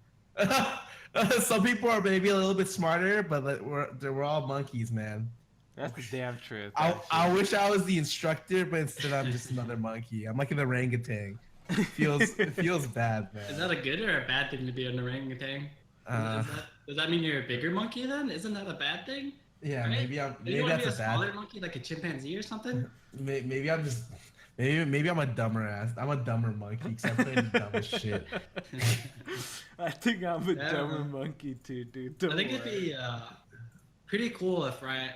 Some people are maybe a little bit smarter, but we're all monkeys, man. That's the damn truth. I wish I was the instructor, but instead I'm just another monkey. I'm like an orangutan. It feels bad, man. Is that a good or a bad thing to be an orangutan? Does that mean you're a bigger monkey then? Isn't that a bad thing? Yeah, right? maybe that's a smaller monkey, like a chimpanzee or something. Maybe I'm just maybe I'm a dumber ass. I'm a dumber monkey because I play the dumbest shit. I think I'm a dumber monkey too, dude. I think it'd be pretty cool if Riot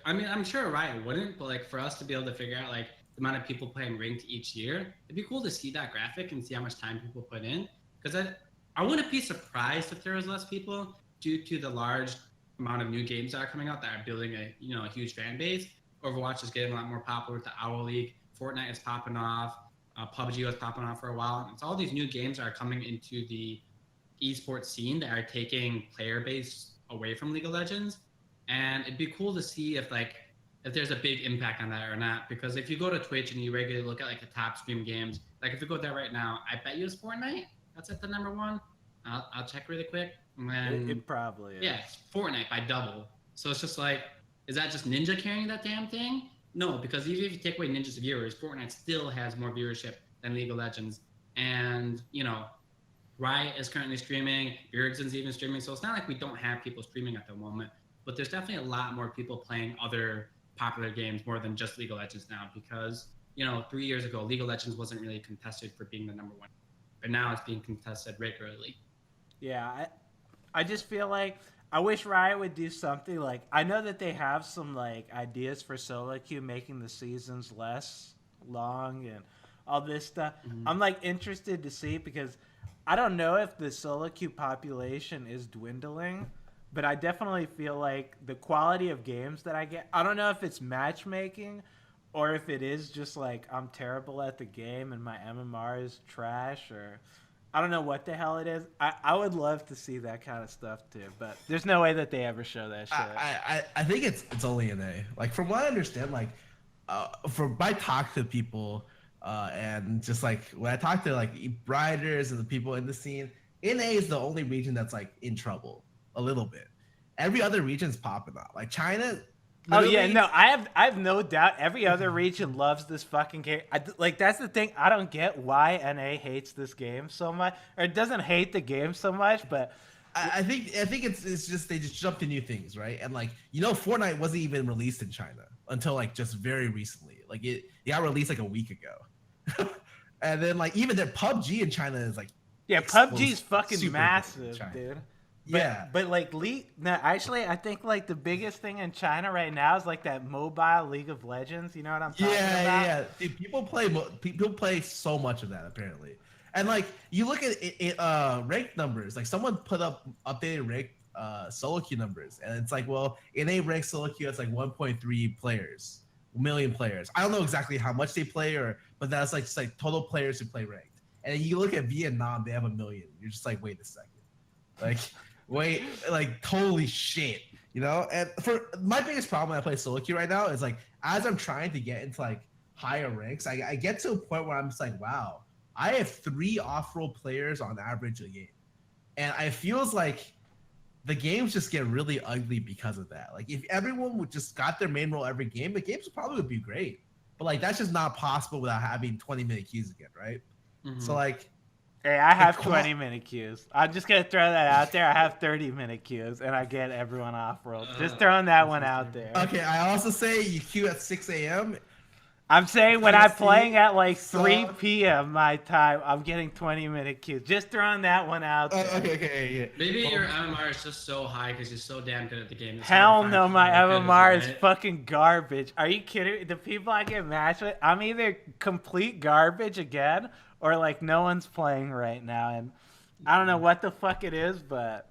I mean, I'm sure Riot wouldn't, but like for us to be able to figure out like the amount of people playing ranked each year, it'd be cool to see that graphic and see how much time people put in. Because I wouldn't be surprised if there was less people due to the large amount of new games that are coming out that are building a huge fan base. Overwatch is getting a lot more popular with the Owl League. Fortnite is popping off. PUBG was popping off for a while. It's all these new games that are coming into the esports scene that are taking player base away from League of Legends. And it'd be cool to see if there's a big impact on that or not. Because if you go to Twitch and you regularly look at like the top stream games, like if you go there right now, I bet you it's Fortnite. That's at the number one. I'll check really quick. And then, it probably is. Yeah, it's Fortnite by double. So it's just like, is that just Ninja carrying that damn thing? No, because even if you take away Ninja's viewers, Fortnite still has more viewership than League of Legends. And, Riot is currently streaming, Bjergsen's even streaming, so it's not like we don't have people streaming at the moment, but there's definitely a lot more people playing other popular games more than just League of Legends now because, 3 years ago, League of Legends wasn't really contested for being the number one, but now it's being contested regularly. Yeah, I just feel like I wish Riot would do something like, I know that they have some like ideas for solo queue, making the seasons less long and all this stuff. Mm-hmm. I'm like interested to see because I don't know if the solo queue population is dwindling, but I definitely feel like the quality of games that I get, I don't know if it's matchmaking or if it is just like I'm terrible at the game and my MMR is trash, or I don't know what the hell it is. I would love to see that kind of stuff too, but there's no way that they ever show that shit. I think it's only an A. Like from what I understand, like from I talk to people and just like when I talk to like writers and the people in the scene, NA is the only region that's like in trouble a little bit. Every other region's popping out. Like China. Oh yeah, no, I have no doubt. Every other region loves this fucking game. Like that's the thing. I don't get why NA hates this game so much, or it doesn't hate the game so much. But I think it's just they just jumped to new things, right? And like Fortnite wasn't even released in China until like just very recently. Like it got released like a week ago, and then like even their PUBG in China is like PUBG's fucking massive, dude. Yeah, but like actually, I think like the biggest thing in China right now is like that mobile League of Legends. You know what I'm talking about? Yeah. Dude, people play so much of that apparently, and like you look at ranked numbers. Like someone put up updated ranked solo queue numbers, and it's like, well, in a ranked solo queue, it's like 1.3 million players. I don't know exactly how much they play, but that's like just like total players who play ranked. And you look at Vietnam, they have 1 million. You're just like, wait a second, like. Wait, like holy shit, And for my biggest problem when I play solo queue right now is like as I'm trying to get into like higher ranks, I get to a point where I'm just like, wow, I have 3 off-role players on average a game, and it feels like the games just get really ugly because of that. Like if everyone would just got their main role every game, the games probably would be great, but like that's just not possible without having 20-minute queues again, right? Mm-hmm. So like. Hey, I have 20-minute queues. I'm just going to throw that out there. I have 30-minute queues, and I get everyone off-roll. Just throwing that one out there. Okay, I also say you queue at 6 a.m. I'm saying when I'm playing at like 3 p.m. my time, I'm getting 20-minute queues. Just throwing that one out there. Okay, yeah. Maybe your MMR is just so high because you're so damn good at the game. Hell no, my MMR is fucking garbage. Are you kidding? The people I get matched with, I'm either complete garbage again, or like no one's playing right now, and I don't know what the fuck it is, but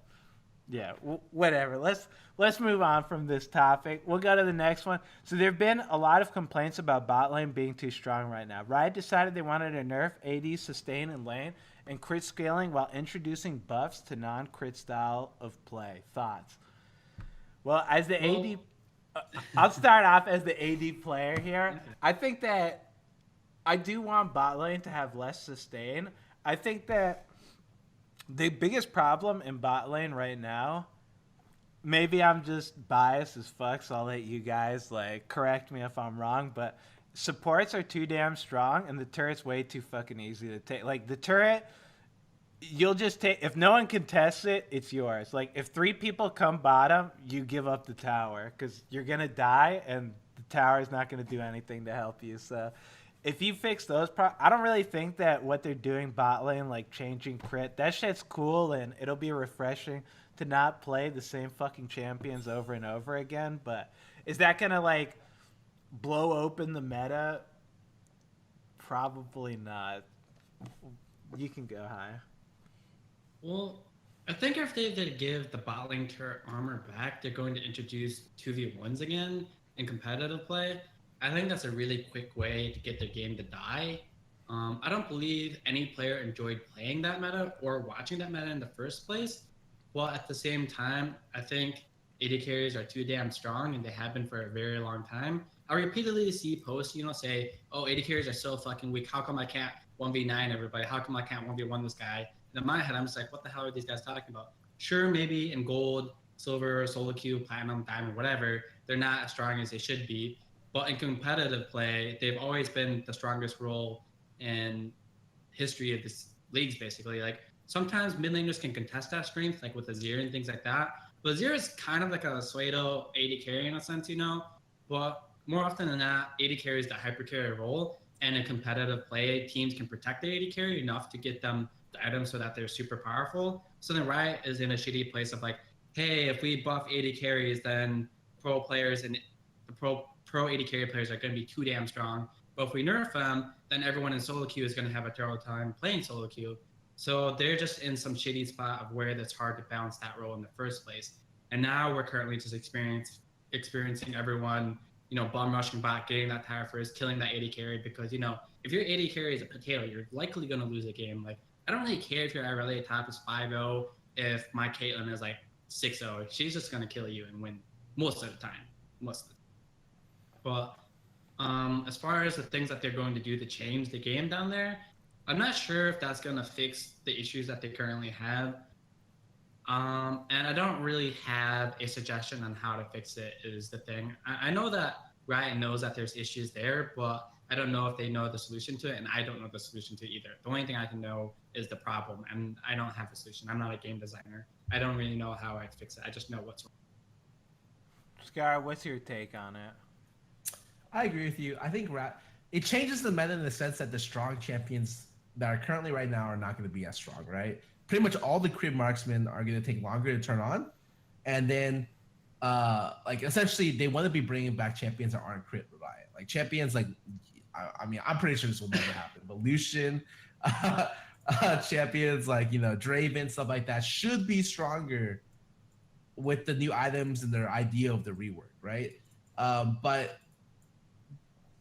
yeah, whatever. Let's move on from this topic. We'll go to the next one. So there have been a lot of complaints about bot lane being too strong right now. Riot decided they wanted to nerf AD sustain in lane and crit scaling while introducing buffs to non-crit style of play. Thoughts? Well, as the AD, I'll start off as the AD player here. I think that I do want bot lane to have less sustain. I think that The biggest problem in bot lane right now, maybe I'm just biased as fuck, so I'll let you guys like correct me if I'm wrong, but supports are too damn strong and the turret's way too fucking easy to take. Like the turret, you'll just take, if no one contests it, it's yours. Like if 3 people come bottom, you give up the tower because you're gonna die and the tower is not gonna do anything to help you. So if you fix those I don't really think that what they're doing bot lane, like changing crit, that shit's cool and it'll be refreshing to not play the same fucking champions over and over again. But is that gonna like blow open the meta? Probably not. You can go high. Well, I think if they give the bot lane turret armor back, they're going to introduce 2v1s again in competitive play. I think that's a really quick way to get their game to die. I don't believe any player enjoyed playing that meta or watching that meta in the first place. Well, at the same time, I think AD carries are too damn strong, and they have been for a very long time. I repeatedly see posts, say, oh, AD carries are so fucking weak. How come I can't 1v9 everybody? How come I can't 1v1 this guy? And in my head, I'm just like, what the hell are these guys talking about? Sure, maybe in gold, silver, solo queue, platinum, diamond, whatever, they're not as strong as they should be. But in competitive play, they've always been the strongest role in history of this leagues, basically. Like, sometimes mid laners can contest that strength, like with Azir and things like that. But Azir is kind of like a pseudo AD carry in a sense, But more often than not, AD carries the hyper carry role. And in competitive play, teams can protect the AD carry enough to get them the items so that they're super powerful. So then Riot is in a shitty place of like, hey, if we buff AD carries, then pro players and the pro AD carry players are going to be too damn strong. But if we nerf them, then everyone in solo queue is going to have a terrible time playing solo queue. So they're just in some shitty spot of where it's hard to balance that role in the first place. And now we're currently just experiencing everyone, bum rushing bot, getting that tower first, killing that AD carry. Because, if your AD carry is a potato, you're likely going to lose a game. Like, I don't really care if your Irelia top is 5-0, if my Caitlyn is like 6-0. She's just going to kill you and win most of the time. But as far as the things that they're going to do to change the game down there, I'm not sure if that's going to fix the issues that they currently have. And I don't really have a suggestion on how to fix it is the thing. I know that Riot knows that there's issues there, but I don't know if they know the solution to it, and I don't know the solution to it either. The only thing I can know is the problem, and I don't have a solution. I'm not a game designer. I don't really know how I'd fix it. I just know what's wrong. Scarra, what's your take on it? I agree with you. I think it changes the meta in the sense that the strong champions that are currently right now are not going to be as strong, right? Pretty much all the crit marksmen are going to take longer to turn on. And then, essentially, they want to be bringing back champions that aren't crit Riot. Like, champions, I'm pretty sure this will never happen. But Lucian, champions like, Draven, stuff like that, should be stronger with the new items and their idea of the rework, right? But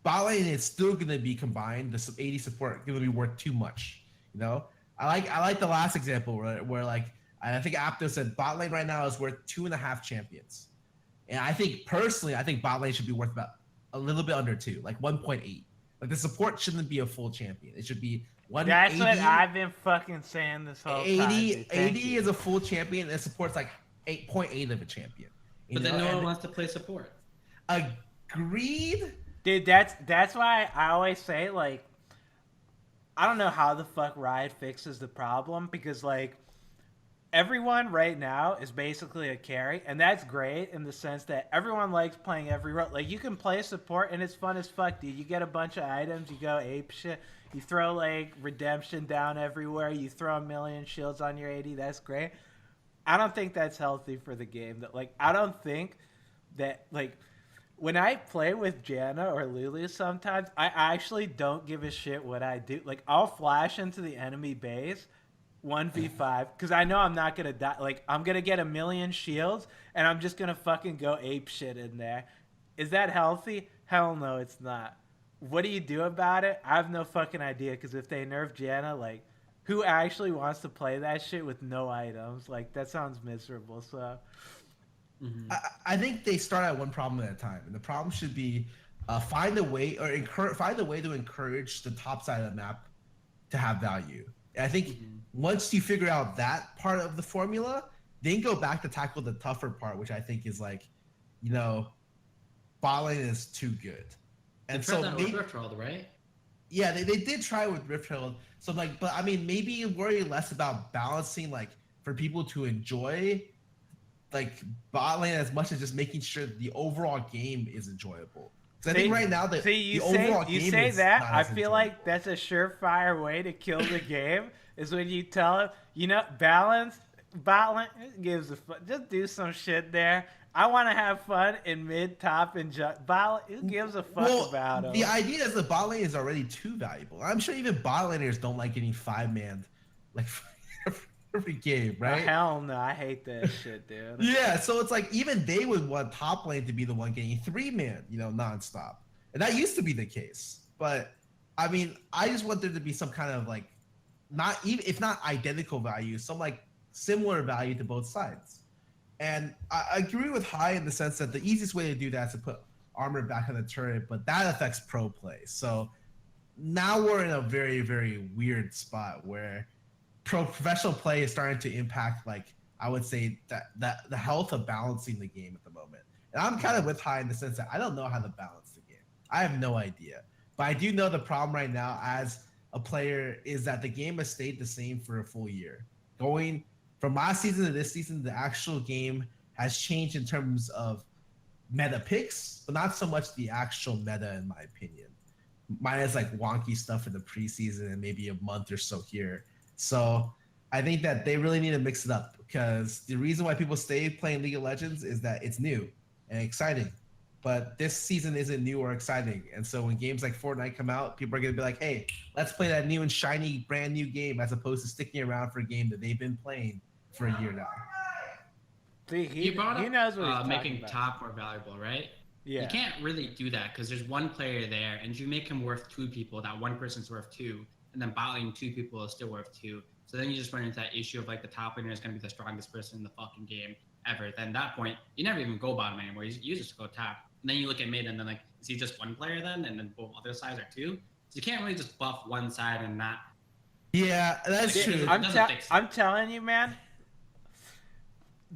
bot lane is still going to be combined. The AD support going to be worth too much, I like the last example where I think Apto said bot lane right now is worth 2.5 champions. And I think personally, bot lane should be worth about a little bit under 2, like 1.8. Like the support shouldn't be a full champion. It should be 1. That's what I've been fucking saying this whole time. AD is a full champion and support's like 8.8 of a champion. But then no one wants to play support. Agreed. Dude, that's why I always say, like, I don't know how the fuck Riot fixes the problem, because, like, everyone right now is basically a carry, and that's great in the sense that everyone likes playing every role. Like, you can play support, and it's fun as fuck, dude. You get a bunch of items, you go ape shit, you throw, like, redemption down everywhere, you throw a million shields on your AD, that's great. I don't think that's healthy for the game. I don't think that, like, when I play with Janna or Lulu sometimes, I actually don't give a shit what I do. Like, I'll flash into the enemy base 1v5 because I know I'm not going to die. Like, I'm going to get a million shields and I'm just going to fucking go ape shit in there. Is that healthy? Hell no, it's not. What do you do about it? I have no fucking idea, because if they nerf Janna, like, who actually wants to play that shit with no items? Like, that sounds miserable, so... Mm-hmm. I think they start at one problem at a time, and the problem should be find a way to encourage the top side of the map to have value. And I think once you figure out that part of the formula, then go back to tackle the tougher part, which I think is like, you know, bot lane is too good. And They so tried that maybe, with Rift Herald, right? yeah, they did try with Rift Herald. So like, but I mean, maybe worry less about balancing, like for people to enjoy like bot lane as much as just making sure the overall game is enjoyable. Because I think right now the overall game is that not I as feel enjoyable. like that's a surefire way to kill the game is when you tell them, you know, balance bot lane. Who gives a fuck? Just do some shit there. I want to have fun in mid, top, and bot. Who gives a fuck about them? The idea is the bot lane is already too valuable. I'm sure even bot laners don't like getting 5-man like every game, right? Oh, hell no, I hate that shit, dude. Yeah, so it's like even they would want top lane to be the one getting 3-man, you know, nonstop. And that used to be the case. But I mean, I just want there to be some kind of like not even if not identical value, some like similar value to both sides. And I agree with High in the sense that the easiest way to do that is to put armor back on the turret, but that affects pro play. So now we're in a very, very weird spot where professional play is starting to impact, like, I would say that the health of balancing the game at the moment. And I'm kind of with High in the sense that I don't know how to balance the game. I have no idea. But I do know the problem right now as a player is that the game has stayed the same for a full year. Going from last season to this season, the actual game has changed in terms of meta picks, but not so much the actual meta, in my opinion. Minus like wonky stuff in the preseason and maybe a month or so here. So I think that they really need to mix it up because the reason why people stay playing League of Legends is that it's new and exciting. But this season isn't new or exciting. And so when games like Fortnite come out, people are going to be like, hey, let's play that new and shiny brand new game as opposed to sticking around for a game that they've been playing for a year now. See, he brought up knows what he's making about. top more valuable, right? Yeah. You can't really do that because there's one player there, and you make him worth 2 people. That one person's worth 2, and then bot lane 2 people is still worth 2. So then you just run into that issue of like the top laner is going to be the strongest person in the fucking game ever. Then at that point, you never even go bottom anymore. You just go top. And then you look at mid, and then like, is he just one player then? And then both other sides are 2. So you can't really just buff one side and not. Yeah, that's true. I'm telling you, man.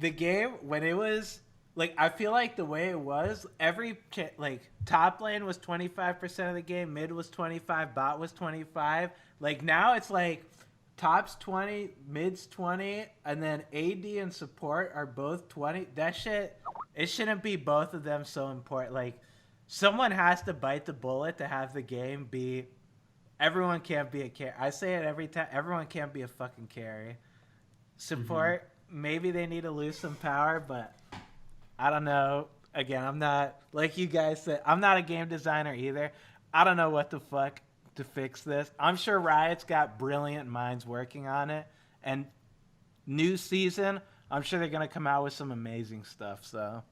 The game when it was like, I feel like the way it was, every like top lane was 25% of the game, mid was 25, bot was 25. Like now it's like top's 20, mid's 20, and then AD and support are both 20. That shit, it shouldn't be both of them so important. Like someone has to bite the bullet to have the game be. Everyone can't be a carry. I say it every time. Everyone can't be a fucking carry. Support. Maybe they need to lose some power, but I don't know. Again, I'm not, like you guys said, I'm not a game designer either. I don't know what the fuck to fix this. I'm sure Riot's got brilliant minds working on it. And new season, I'm sure they're going to come out with some amazing stuff. So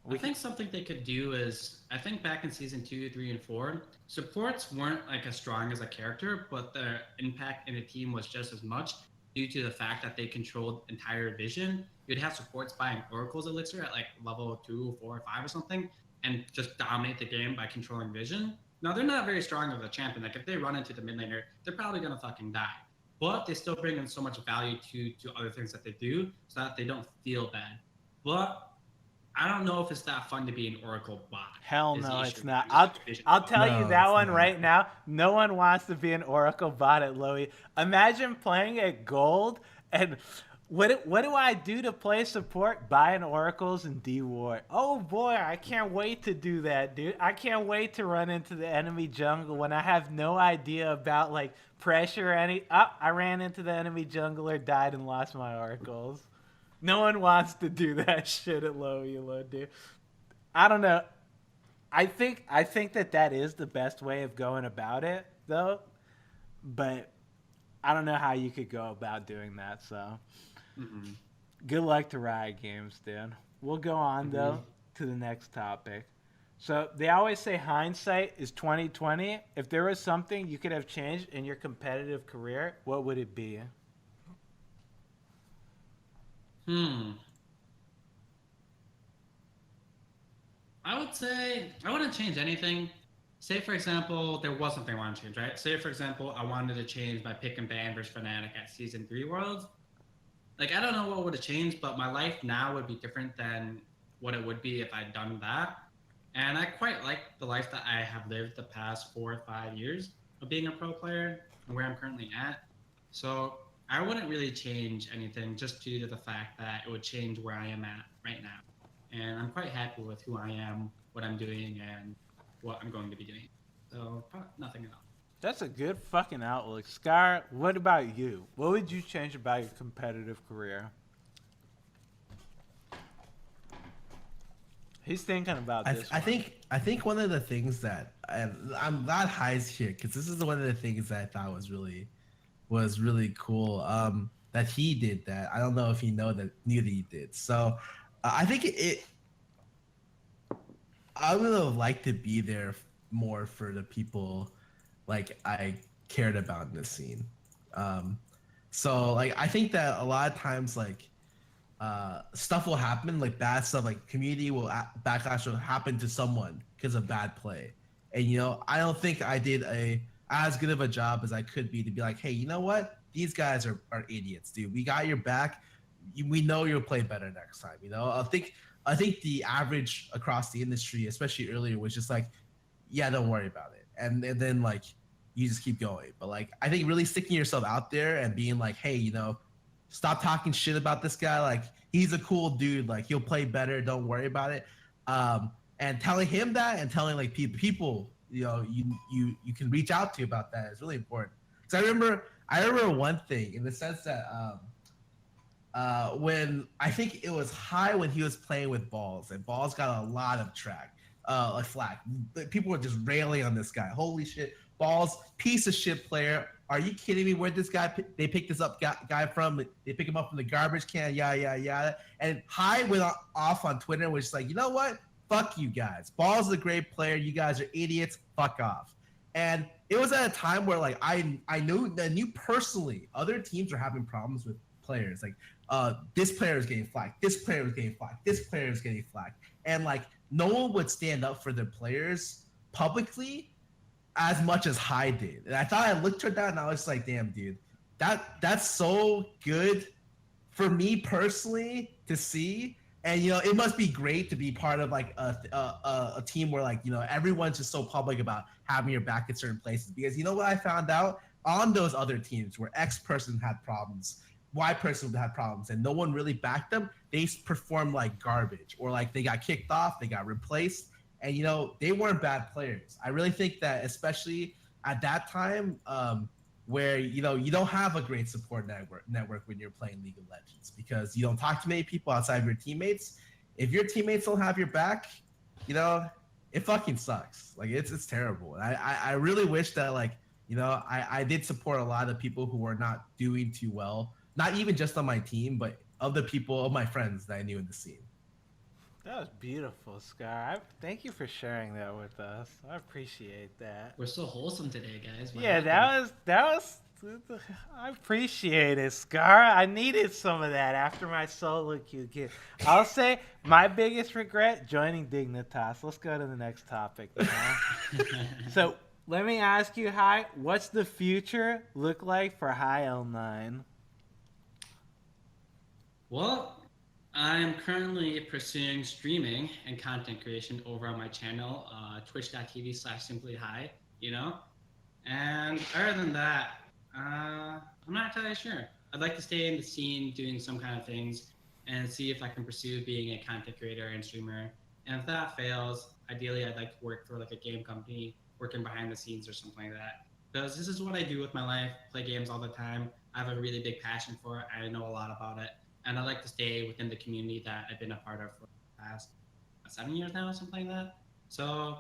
I think something they could do is, I think back in season 2, 3, and 4, supports weren't like as strong as a character, but their impact in a team was just as much. Due to the fact that they controlled entire vision, you'd have supports buying Oracle's Elixir at like level 2, 4, or 5 or something, and just dominate the game by controlling vision. Now, they're not very strong of a champion. Like, if they run into the mid laner, they're probably going to fucking die. But they still bring in so much value to other things that they do so that they don't feel bad. But I don't know if it's that fun to be an Oracle bot. Hell no, it's not. I'll tell you that one right now. No one wants to be an Oracle bot at Lowy. Imagine playing at Gold and what do I do to play support? Buying Oracles and D-Ward. Oh boy, I can't wait to do that, dude. I can't wait to run into the enemy jungle when I have no idea about like pressure or any. Oh, I ran into the enemy jungler, died and lost my Oracles. No one wants to do that shit at low elo, dude. I don't know. I think that is the best way of going about it, though. But I don't know how you could go about doing that. So, good luck to Riot Games, dude. We'll go on though to the next topic. So they always say hindsight is 20/20. If there was something you could have changed in your competitive career, what would it be? I would say I wouldn't change anything say for example, there was something I wanted to change, right? Say for example, I wanted to change my pick and ban versus Fnatic at Season 3 Worlds. Like, I don't know what would have changed, but my life now would be different than what it would be if I'd done that. And I quite like the life that I have lived the past 4 or 5 years of being a pro player and where I'm currently at. So I wouldn't really change anything just due to the fact that it would change where I am at right now. And I'm quite happy with who I am, what I'm doing, and what I'm going to be doing. So nothing at all. That's a good fucking outlook. Scar, what about you? What would you change about your competitive career? He's thinking about this. I think one of the things that I'm glad High's here because this is one of the things that I thought was really cool. That he did that. I don't know if he knew that he did. So I think I would have liked to be there more for the people like I cared about in the scene. So like I think that a lot of times like stuff will happen, like bad stuff, like community backlash will happen to someone because of bad play. And you know, I don't think I did as good of a job as I could be to be like, hey, you know what? These guys are idiots, dude. We got your back. We know you'll play better next time. You know, I think the average across the industry, especially earlier, was just like, yeah, don't worry about it. And then like you just keep going. But like I think really sticking yourself out there and being like, hey, you know, stop talking shit about this guy. Like he's a cool dude. Like he'll play better. Don't worry about it. And telling him that and telling like people, you know, you can reach out to about that is really important. Because I remember one thing in the sense that when I think it was High when he was playing with Balls and Balls got a lot of like flack. People were just railing on this guy. Holy shit, Balls, piece of shit player. Are you kidding me? Where this guy they picked this up guy from? They pick him up from the garbage can. Yeah. And High went off on Twitter and was just like, you know what? Fuck you guys. Balls is a great player. You guys are idiots. Fuck off. And it was at a time where like I knew personally other teams were having problems with players. Like this player is getting flagged. This player is getting flagged. This player is getting flagged. And like no one would stand up for their players publicly as much as High did. And I thought I looked at that and I was like, damn, dude, that's so good for me personally to see. And you know, it must be great to be part of like a team where like, you know, everyone's just so public about having your back at certain places. Because you know what I found out on those other teams where X person had problems, Y person had problems, and no one really backed them, they performed like garbage, or like they got kicked off, they got replaced, and you know, they weren't bad players. I really think that especially at that time, where you know you don't have a great support network when you're playing League of Legends because you don't talk to many people outside of your teammates. If your teammates don't have your back, you know, it fucking sucks. Like it's terrible. And I really wish that like, you know, I did support a lot of people who were not doing too well, not even just on my team, but of the people, of my friends that I knew in the scene. That was beautiful, Scar. Thank you for sharing that with us. I appreciate that. We're so wholesome today, guys. What Yeah, happened? that was. I appreciate it, Scar. I needed some of that after my solo queue kid. I'll say my biggest regret joining Dignitas. Let's go to the next topic. You know? So let me ask you, High, what's the future look like for High L9? Well, I'm currently pursuing streaming and content creation over on my channel, twitch.tv/simplyhigh, you know? And other than that, I'm not entirely sure. I'd like to stay in the scene doing some kind of things and see if I can pursue being a content creator and streamer. And if that fails, ideally I'd like to work for like a game company, working behind the scenes or something like that. Because this is what I do with my life, play games all the time. I have a really big passion for it. I know a lot about it. And I like to stay within the community that I've been a part of for the past 7 years now, something like that. So,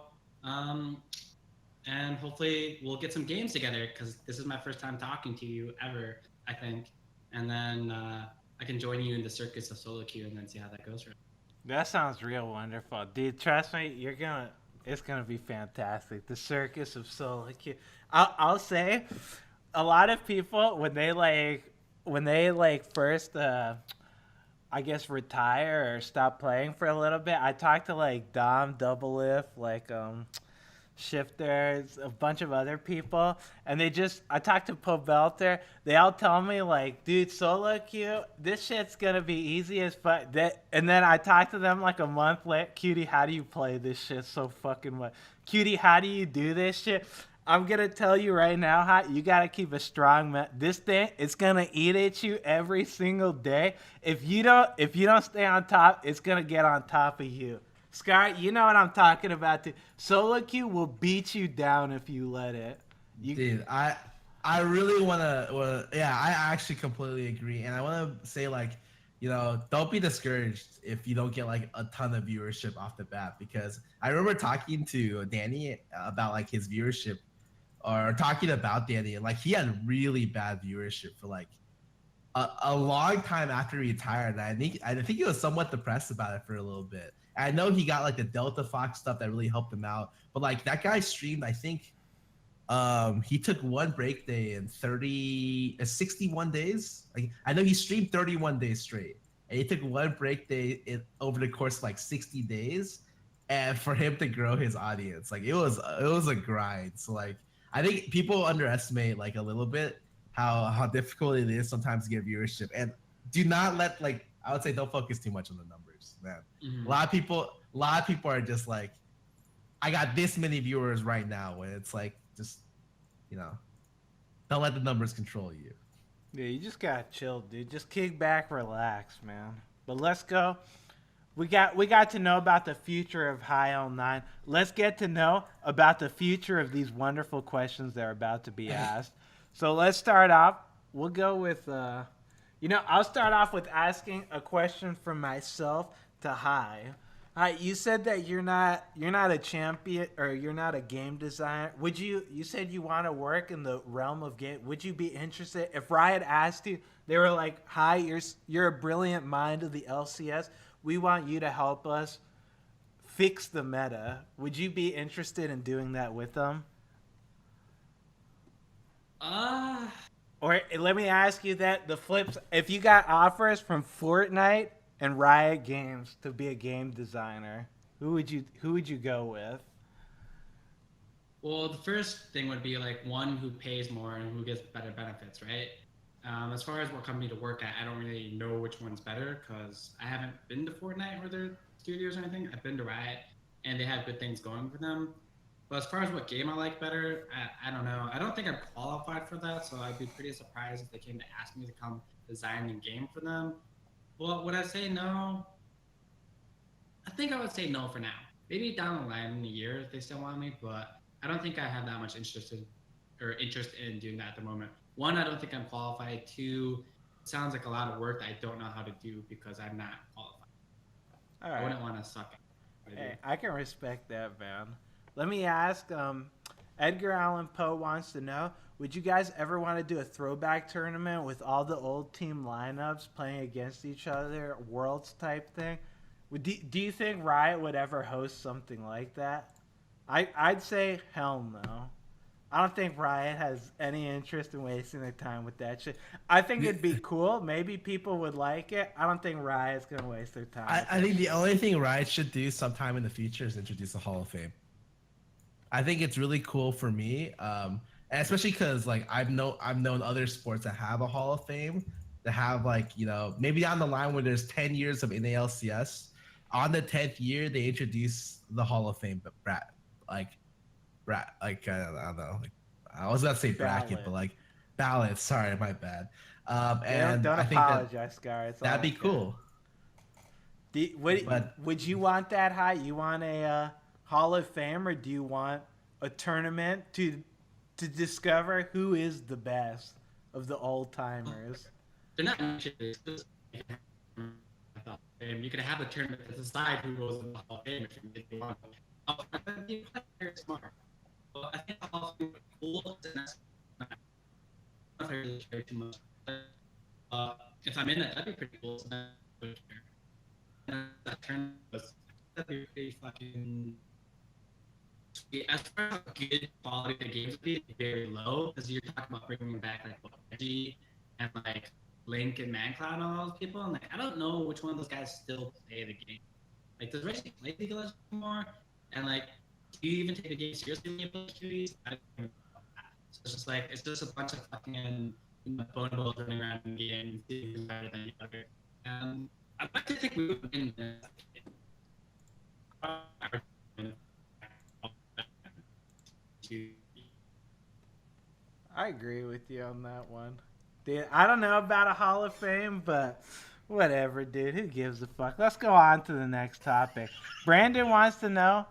and hopefully we'll get some games together because this is my first time talking to you ever, I think. And then I can join you in the circus of solo queue and then see how that goes. That sounds real wonderful, dude. Trust me, it's gonna be fantastic. The circus of solo queue. I'll say, a lot of people when they first I guess retire or stop playing for a little bit, I talked to like Dom, Double If, like shifters, a bunch of other people, and I talked to Pobelter, they all tell me like, dude, solo queue, this shit's gonna be easy as fuck. And then I talked to them like a month later, Cutie, how do you play this shit so fucking much? Cutie, how do you do this shit? I'm gonna tell you right now, how you gotta keep a strong this thing, it's gonna eat at you every single day. If you don't stay on top, it's gonna get on top of you. Scar, you know what I'm talking about. Too. Solo queue will beat you down if you let it. Dude, I really wanna, yeah, I actually completely agree, and I wanna say like, you know, don't be discouraged if you don't get like a ton of viewership off the bat, because I remember talking to Danny about like his viewership, or talking about Danny, and like he had really bad viewership for like a long time after he retired. And I think he was somewhat depressed about it for a little bit. I know he got like the Delta Fox stuff that really helped him out, but like that guy streamed, I think he took one break day in 61 days. Like I know he streamed 31 days straight, and he took one break day over the course of like 60 days, and for him to grow his audience, like it was a grind. So like I think people underestimate like a little bit how difficult it is sometimes to get viewership, and do not let like, I would say don't focus too much on the numbers, man. Mm-hmm. A lot of people are just like, I got this many viewers right now, when it's like, just, you know, don't let the numbers control you. Yeah, you just gotta chill, dude. Just kick back, relax, man. But let's go. We got to know about the future of High 09. Let's get to know about the future of these wonderful questions that are about to be asked. So let's start off. We'll go with, I'll start off with asking a question from myself to High. Hi, you said that you're not a champion, or you're not a game designer. You said you want to work in the realm of game. Would you be interested if Riot asked you? They were like, "Hi, you're a brilliant mind of the LCS. We want you to help us fix the meta." Would you be interested in doing that with them? Or let me ask you that the flips. If you got offers from Fortnite and Riot Games to be a game designer, who would you go with? Well, the first thing would be like one who pays more and who gets better benefits, right? As far as what company to work at, I don't really know which one's better because I haven't been to Fortnite or their studios or anything. I've been to Riot, and they have good things going for them. But as far as what game I like better, I don't know. I don't think I'm qualified for that, so I'd be pretty surprised if they came to ask me to come design a game for them. Well, would I say no? I think I would say no for now. Maybe down the line in a year if they still want me, but I don't think I have that much interest in doing that at the moment. One, I don't think I'm qualified. Two, it sounds like a lot of work that I don't know how to do because I'm not qualified. All right. I wouldn't want to suck it. Hey, I can respect that, man. Let me ask, Edgar Allan Poe wants to know, would you guys ever want to do a throwback tournament with all the old team lineups playing against each other, Worlds type thing? Do you think Riot would ever host something like that? I'd say hell no. I don't think Riot has any interest in wasting their time with that shit. I think it'd be cool. Maybe people would like it. I don't think Riot's going to waste their time. I think the only thing Riot should do sometime in the future is introduce a Hall of Fame. I think it's really cool for me, and especially because like I've known other sports that have a Hall of Fame, that have like, you know, maybe down the line when there's 10 years of NALCS, on the 10th year they introduce the Hall of Fame, but I don't know, like, I was about to say bracket, but like ballot. Sorry, my bad. And don't I think apologize, Scar. that'd be cool. Would you want that high? You want a Hall of Fame, or do you want a tournament to discover who is the best of the old timers? They're not you can have a tournament to decide who goes in the Hall of Fame if you want. I think you're very smart. Well, I think the Hall of Fame would be cool, and that's not really care too much. If I'm in it, that'd be pretty cool. So that tournament that'd be pretty fucking. As far as how good quality the games would be, very low, because you're talking about bringing back like Reggie and like Link and Mancloud and all those people, and like I don't know which one of those guys still play the game. Like, does Reggie play League of Legends anymore? And like, do you even take the game seriously when you play cuties? I don't know about that. So it's just like, it's just a bunch of fucking bonobos running around in the game, who's better than each other. And I'd like to think we would win this. I agree with you on that one. Dude, I don't know about a Hall of Fame, but whatever, dude. Who gives a fuck? Let's go on to the next topic. Brandon wants to know,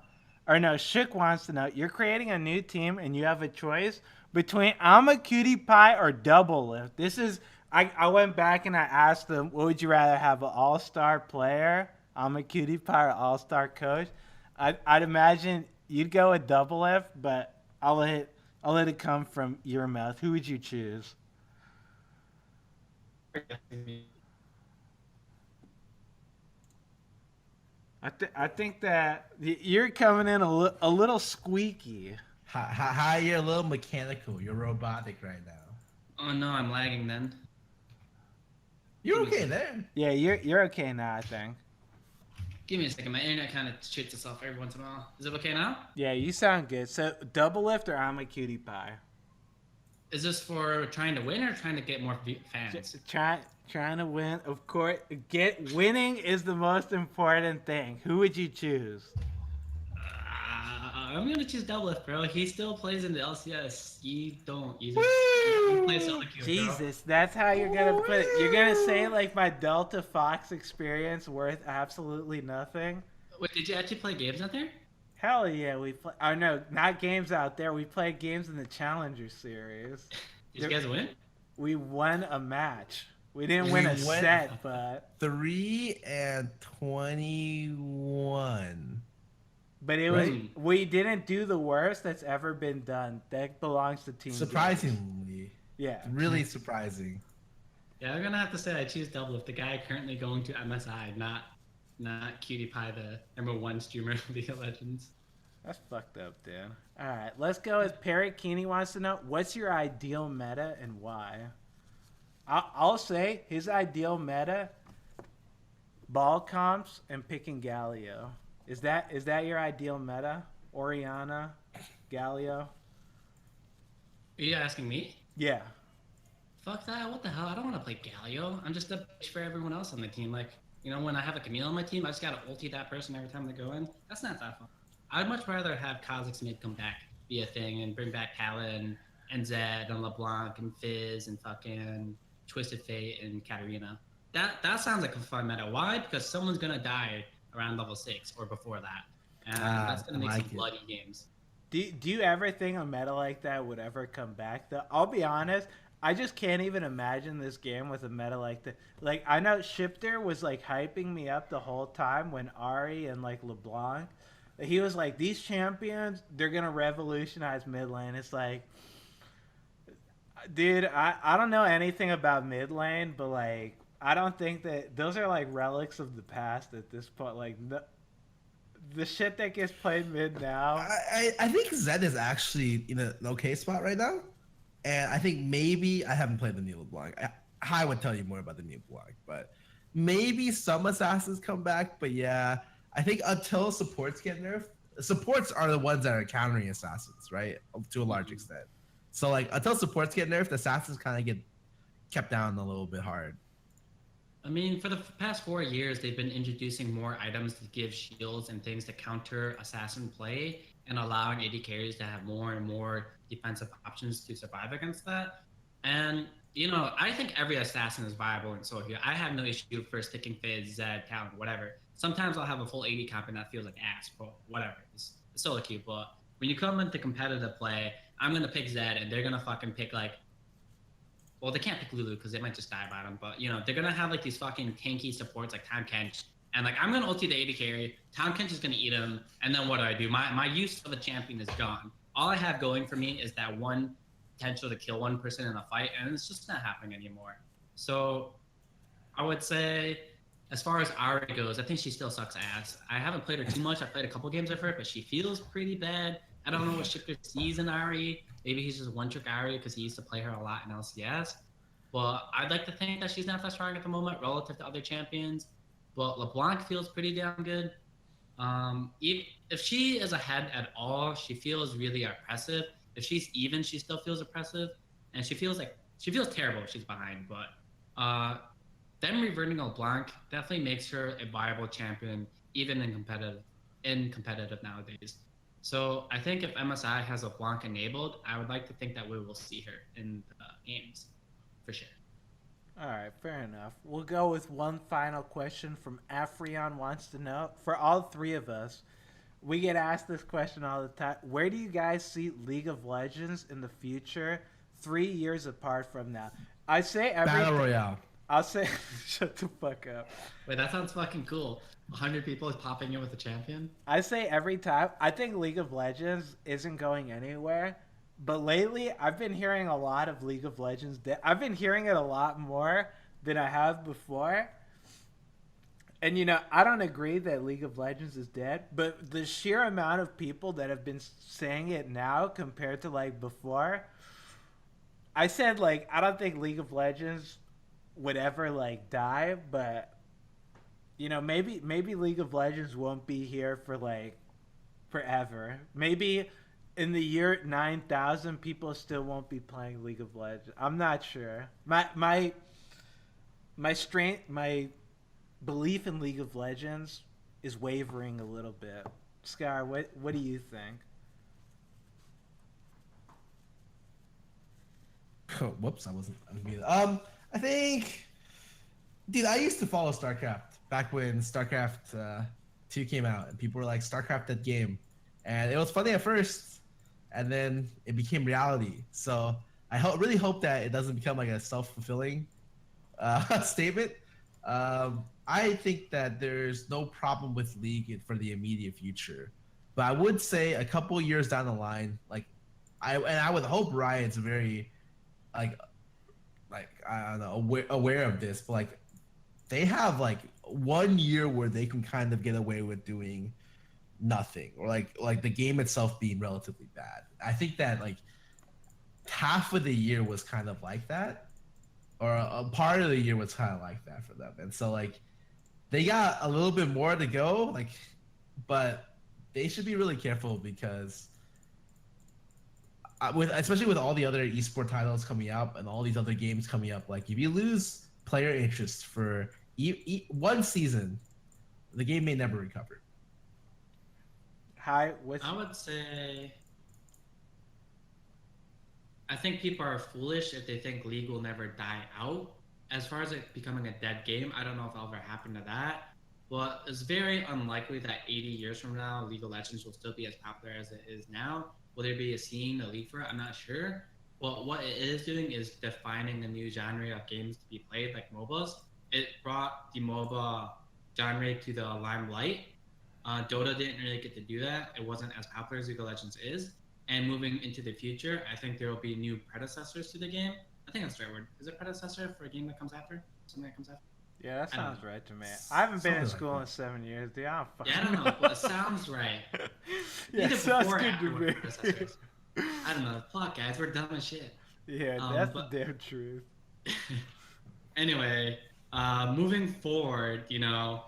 or no, Shook wants to know, you're creating a new team and you have a choice between Imaqtpie or Double Lift. This is, I went back and I asked them, what would you rather have, an all-star player, Imaqtpie, or all-star coach? I'd imagine you'd go with Double Lift, but I'll let it come from your mouth. Who would you choose? I think that you're coming in a little squeaky. How you're a little mechanical. You're robotic right now. Oh no, I'm lagging then. You're okay there. Yeah, you're okay now, I think. Give me a second. My internet kind of shits itself every once in a while. Is it okay now? Yeah, you sound good. So, Double Lift or Imaqtpie? Is this for trying to win or trying to get more fans? Trying to win, of course. Winning is the most important thing. Who would you choose? I'm gonna choose Double Lift, bro. He still plays in the LCS. You don't. You play solo queue, Jesus, that's how you're gonna put it. You're gonna say like my Delta Fox experience worth absolutely nothing. Wait, did you actually play games out there? Hell yeah, we play. Oh no, not games out there. We played games in the Challenger Series. Did you guys win? We won a match. We didn't win a set, but 3-21. But it was, we didn't do the worst that's ever been done. That belongs to Team Surprisingly. Yeah. Really surprising. Yeah, I'm gonna have to say I choose Double Lift, the guy currently going to MSI, not QtPie, the #1 streamer of League of Legends. That's fucked up, Dan. All right, let's go with Perry Keeney wants to know, what's your ideal meta and why? I'll say his ideal meta, ball comps and picking Galio. Is that your ideal meta? Orianna, Galio? Are you asking me? Yeah. Fuck that, what the hell? I don't want to play Galio. I'm just a bitch for everyone else on the team. Like, you know, when I have a Camille on my team, I just gotta ulti that person every time they go in. That's not that fun. I'd much rather have Kha'Zix Mid come back, be a thing, and bring back Talon and Zed and LeBlanc and Fizz and fucking Twisted Fate and Katarina. That sounds like a fun meta. Why? Because someone's gonna die around level 6 or before that. And that's gonna make some bloody games. Do you ever think a meta like that would ever come back? Though I'll be honest, I just can't even imagine this game with a meta like that. Like, I know Shifter was like hyping me up the whole time when Ahri and like LeBlanc, he was like, these champions, they're gonna revolutionize mid lane. It's like, dude, I don't know anything about mid lane, but like, I don't think that those are like relics of the past at this point. Like, the shit that gets played mid now. I think Zed is actually in an okay spot right now. And I think maybe, I haven't played the Neil LeBlanc. I would tell you more about the Neil LeBlanc, but maybe some assassins come back. But yeah, I think until supports get nerfed, supports are the ones that are countering assassins, right? To a large extent. So like, until supports get nerfed, assassins kind of get kept down a little bit hard. I mean, for the past 4 years, they've been introducing more items to give shields and things to counter assassin play and allowing AD carries to have more and more defensive options to survive against that. And, you know, I think every assassin is viable in solo queue. I have no issue for sticking Fizz, Zed, Talon, whatever. Sometimes I'll have a full AD comp and that feels like ass, but whatever. It's solo queue. But when you come into competitive play, I'm going to pick Zed and they're going to fucking pick like, well, they can't pick Lulu because they might just die by them. But, you know, they're going to have, like, these fucking tanky supports like Time Kench. And, like, I'm going to ulti the AD carry. Time Kench is going to eat him. And then what do? My use of the champion is gone. All I have going for me is that one potential to kill one person in a fight. And it's just not happening anymore. So I would say, as far as Ahri goes, I think she still sucks ass. I haven't played her too much. I played a couple games of her, but she feels pretty bad. I don't know what Shifter sees in Ahri. Maybe he's just one-trick Ahri because he used to play her a lot in LCS. But I'd like to think that she's not that strong at the moment relative to other champions. But LeBlanc feels pretty damn good. if she is ahead at all, she feels really oppressive. If she's even, she still feels oppressive, and she feels terrible if she's behind. But them reverting LeBlanc definitely makes her a viable champion, even in competitive nowadays. So I think if MSI has LeBlanc enabled, I would like to think that we will see her in the games, for sure. All right, fair enough. We'll go with one final question from Afrion wants to know. For all three of us, we get asked this question all the time. Where do you guys see League of Legends in the future, 3 years apart from now? I say Battle Royale. I'll say, shut the fuck up. Wait, that sounds fucking cool. 100 people is popping in with a champion. I say every time. I think League of Legends isn't going anywhere. But lately, I've been hearing a lot of League of Legends. I've been hearing it a lot more than I have before. And, you know, I don't agree that League of Legends is dead. But the sheer amount of people that have been saying it now compared to, like, before. I said, like, I don't think League of Legends would ever, like, die. But, you know, maybe League of Legends won't be here for, like, forever. Maybe in the year 9000, people still won't be playing League of Legends. I'm not sure. My belief in League of Legends is wavering a little bit. Scar, what do you think? Oh, whoops, I wasn't unmuted. I think, dude, I used to follow StarCraft back when StarCraft 2 came out, and people were like, StarCraft that game, and it was funny at first. And then it became reality. So I really hope that it doesn't become like a self-fulfilling statement. I think that there's no problem with League for the immediate future. But I would say a couple years down the line, like I would hope Riot's very like I don't know, aware of this, but like they have like 1 year where they can kind of get away with doing nothing, or like the game itself being relatively bad. I think that like half of the year was kind of like that, or a part of the year was kind of like that for them, and so like they got a little bit more to go, like, but they should be really careful because especially with all the other esport titles coming up and all these other games coming up, like if you lose player interest for one season, the game may never recover. I would say I think people are foolish if they think League will never die out. As far as it becoming a dead game, I don't know if it'll ever happen to that. But it's very unlikely that 80 years from now, League of Legends will still be as popular as it is now. Will there be a scene, a league for it? I'm not sure. But what it is doing is defining a new genre of games to be played, like MOBAs. It brought the MOBA genre to the limelight. Dota didn't really get to do that. It wasn't as popular as League of Legends is. And moving into the future, I think there will be new predecessors to the game. I think that's the right word. Is it predecessor for a game that comes after? Something that comes after? Yeah, that sounds right to me. I haven't been in school in 7 years, dude. I don't know, but it sounds right. Yeah, it sounds good to me. I don't know. Fuck, guys, we're dumb as shit. Yeah, that's the damn truth. Anyway, moving forward, you know,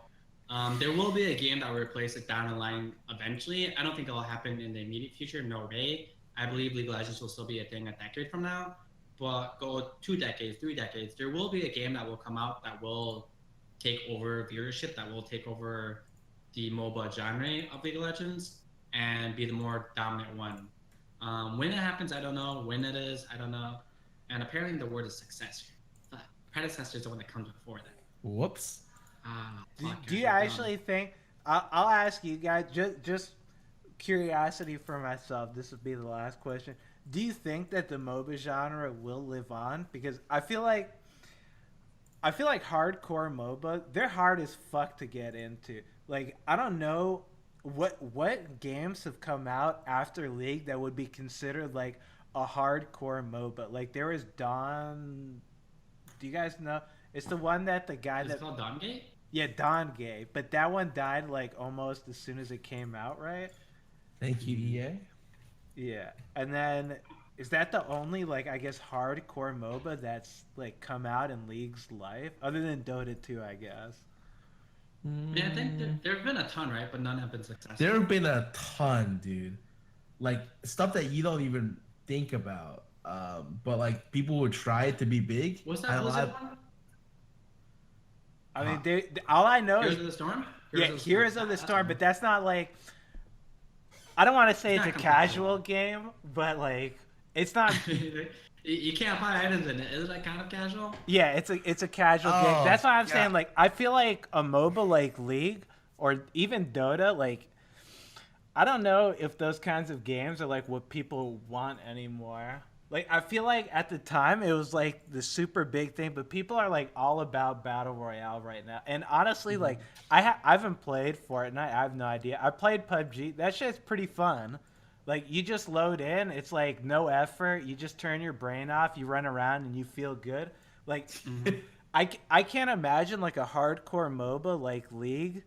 there will be a game that will replace it down the line eventually. I don't think it'll happen in the immediate future. No way. I believe League of Legends will still be a thing a decade from now. But go 2 decades, 3 decades, there will be a game that will come out that will take over viewership, that will take over the MOBA genre of League of Legends and be the more dominant one. When it happens, I don't know. When it is, I don't know. And apparently the word is successor. The predecessor is the one that comes before that. Whoops. Do you actually think, I'll ask you guys, just curiosity for myself, this would be the last question. Do you think that the MOBA genre will live on? Because I feel like hardcore MOBA, they're hard as fuck to get into. Like, I don't know what games have come out after League that would be considered like a hardcore MOBA. Like there was Dawn. Do you guys know? It's the one that the guy Is it called Dawn Gate? Yeah, Dawn Gate. But that one died like almost as soon as it came out, right? Thank you, EA. Yeah, and then is that the only like I guess hardcore MOBA that's like come out in League's life, other than Dota 2, I guess? Yeah, I think there have been a ton, right? But none have been successful. There have been a ton, dude. Like stuff that you don't even think about. But like people would try to be big. What's that Blizzard one? I mean, all I know Heroes is of the Storm? Heroes of the Storm, but that's not like. I don't want to say it's a casual game, but like it's not. You can't buy items in it. Is it kind of casual? Yeah, it's a casual game. That's why I'm saying like I feel like a MOBA like League or even Dota, like I don't know if those kinds of games are like what people want anymore. Like I feel like at the time it was like the super big thing, but people are like all about battle royale right now. And honestly, like I haven't played Fortnite. I have no idea. I played PUBG. That shit's pretty fun. Like you just load in. It's like no effort. You just turn your brain off. You run around and you feel good. Like I can't imagine like a hardcore MOBA like League,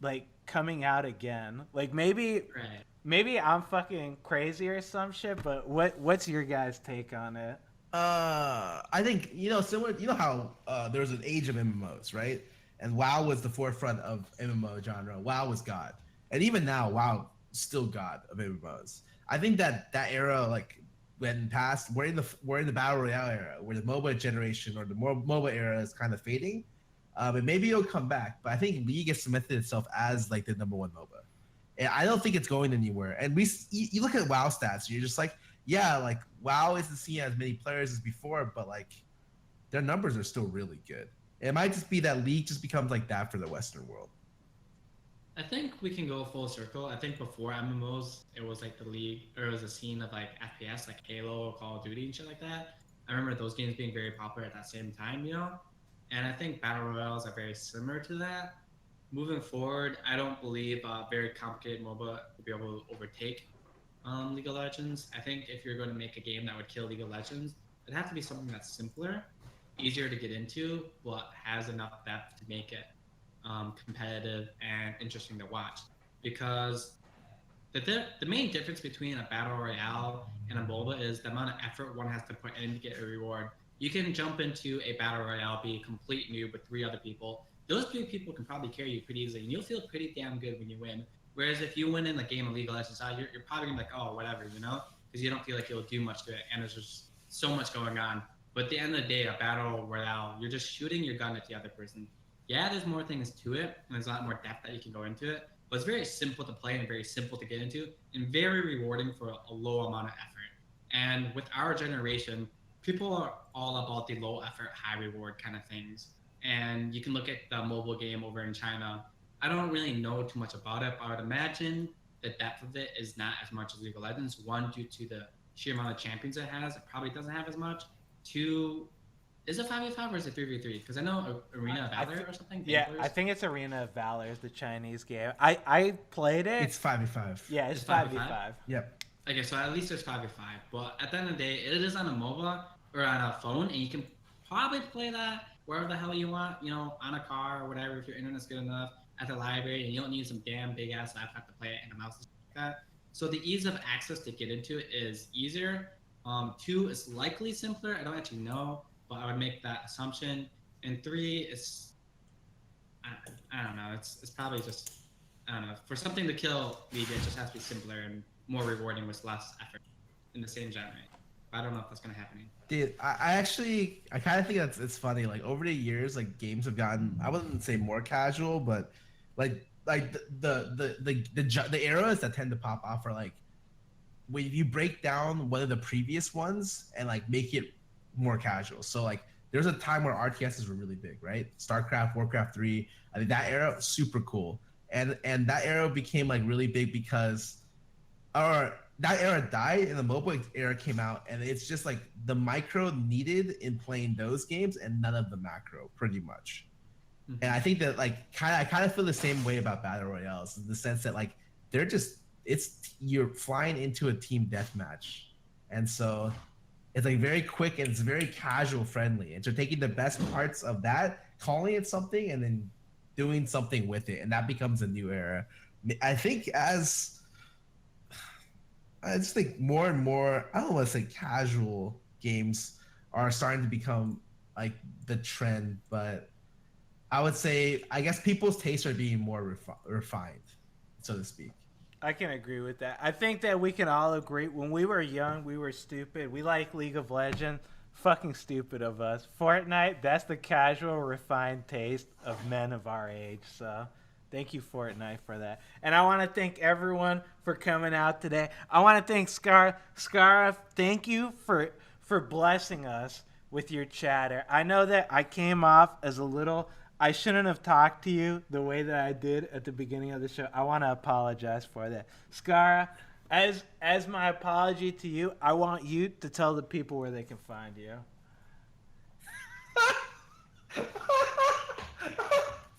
like coming out again. Like maybe. Right. Maybe I'm fucking crazy or some shit, but what's your guys' take on it? I think similar. You know how there was an age of MMOs, right? And WoW was the forefront of MMO genre. WoW was God, and even now, WoW still God of MMOs. I think that era like went past. We're in the battle royale era, where the MOBA generation or the more MOBA era is kind of fading. And maybe it'll come back, but I think League has cemented itself as like the number one MOBA. And I don't think it's going anywhere. And you look at WoW stats, and you're just like, yeah, like WoW isn't seeing as many players as before, but like their numbers are still really good. It might just be that League just becomes like that for the Western world. I think we can go full circle. I think before MMOs, it was like the League, or it was a scene of like FPS, like Halo, Call of Duty, and shit like that. I remember those games being very popular at that same time, And I think battle royales are very similar to that. Moving forward, I don't believe a very complicated MOBA will be able to overtake League of Legends. I think if you're going to make a game that would kill League of Legends, it'd have to be something that's simpler, easier to get into, but has enough depth to make it competitive and interesting to watch. Because the main difference between a battle royale and a MOBA is the amount of effort one has to put in to get a reward. You can jump into a battle royale, be a complete noob with 3 other people. Those 3 people can probably carry you pretty easily, and you'll feel pretty damn good when you win. Whereas if you win in the game of League of Legends, you're probably gonna be like, oh, whatever, because you don't feel like you'll do much to it, and there's just so much going on. But at the end of the day, a battle royale, you're just shooting your gun at the other person. Yeah, there's more things to it, and there's a lot more depth that you can go into it, but it's very simple to play and very simple to get into, and very rewarding for a low amount of effort. And with our generation, people are all about the low effort, high reward kind of things. And you can look at the mobile game over in China. I don't really know too much about it, but I would imagine the depth of it is not as much as League of Legends. 1, due to the sheer amount of champions it has, it probably doesn't have as much. 2, is it 5v5 or is it 3v3? Because I know Arena of Valor or something. Yeah, I think it's Arena of Valor is the Chinese game. I played it. It's 5v5. Yeah, it's 5v5. Yep. Okay, so at least there's 5v5. But at the end of the day, it is on a MOBA or on a phone, and you can probably play that wherever the hell you want, on a car or whatever, if your internet's good enough, at the library, and you don't need some damn big ass laptop to play it and a mouse and stuff like that. So the ease of access to get into it is easier. 2 is likely simpler. I don't actually know, but I would make that assumption. And 3 is, I don't know. It's probably just, I don't know. For something to kill League, it just has to be simpler and more rewarding with less effort in the same genre. I don't know if that's gonna happen. Dude, I kind of think it's funny. Like over the years, like games have gotten, I wouldn't say more casual, but like the eras that tend to pop off are like when you break down one of the previous ones and like make it more casual. So like there's a time where RTSs were really big, right? StarCraft, Warcraft 3. I think that era was super cool, and that era became like really big because that era died and the mobile era came out, and it's just like the micro needed in playing those games and none of the macro, pretty much. Mm-hmm. And I think that like I kind of feel the same way about battle royales in the sense that like you're flying into a team deathmatch, and so it's like very quick and it's very casual friendly, and so taking the best parts of that, calling it something, and then doing something with it, and that becomes a new era. I think I just think more and more, I don't want to say casual games are starting to become like the trend, but I would say, I guess people's tastes are being more refined, so to speak. I can agree with that. I think that we can all agree. When we were young, we were stupid. We like League of Legends. Fucking stupid of us. Fortnite, that's the casual, refined taste of men of our age. So, thank you, Fortnite, for that. And I want to thank everyone for coming out today. I want to thank Scarra. Thank you for blessing us with your chatter. I know that I came off as a little. I shouldn't have talked to you the way that I did at the beginning of the show. I want to apologize for that. Scarra, as my apology to you, I want you to tell the people where they can find you.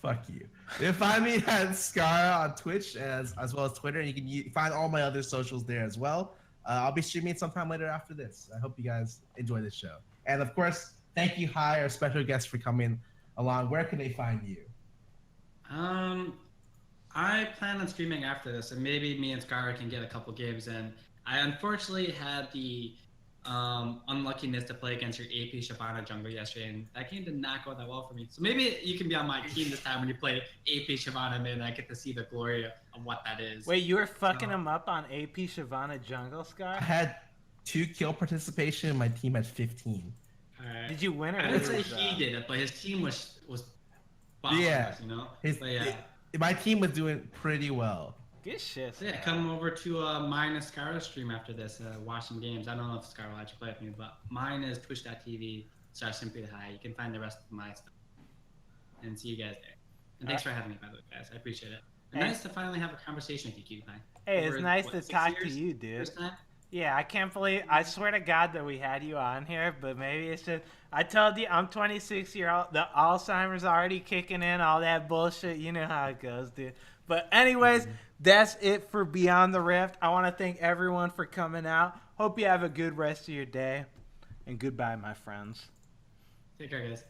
Fuck you. You can find me at Scarra on Twitch as well as Twitter. And you can find all my other socials there as well. I'll be streaming sometime later after this. I hope you guys enjoy this show. And of course, thank you, Hi, our special guest, for coming along. Where can they find you? I plan on streaming after this, and maybe me and Scarra can get a couple games in. I unfortunately had the unluckiness to play against your AP Shyvana jungle yesterday, and that game did not go that well for me. So maybe you can be on my team this time when you play AP Shyvana mid, and I get to see the glory of what that is. Wait, you were fucking him up on AP Shyvana jungle, Scar? I had 2 kill participation, and my team had 15. Did you win or I lose? would say he did it, but his team was Yeah, us, you know. Yeah, my team was doing pretty well. Good shit. So yeah, come over to mine and Scarra stream after this, watching games. I don't know if Scarra will actually play with me, but mine is twitch.tv/simplythehigh. You can find the rest of my stuff. And see you guys there. And thanks for having me, by the way, guys. I appreciate it. And nice to finally have a conversation with you, Cutie. Hey, it's nice to talk to you, dude. Yeah, I can't believe, I swear to God that we had you on here, but maybe it's just, I told you, I'm 26-year-old, the Alzheimer's already kicking in, all that bullshit, you know how it goes, dude. But anyways, that's it for Beyond the Rift. I want to thank everyone for coming out. Hope you have a good rest of your day, and goodbye, my friends. Take care, guys.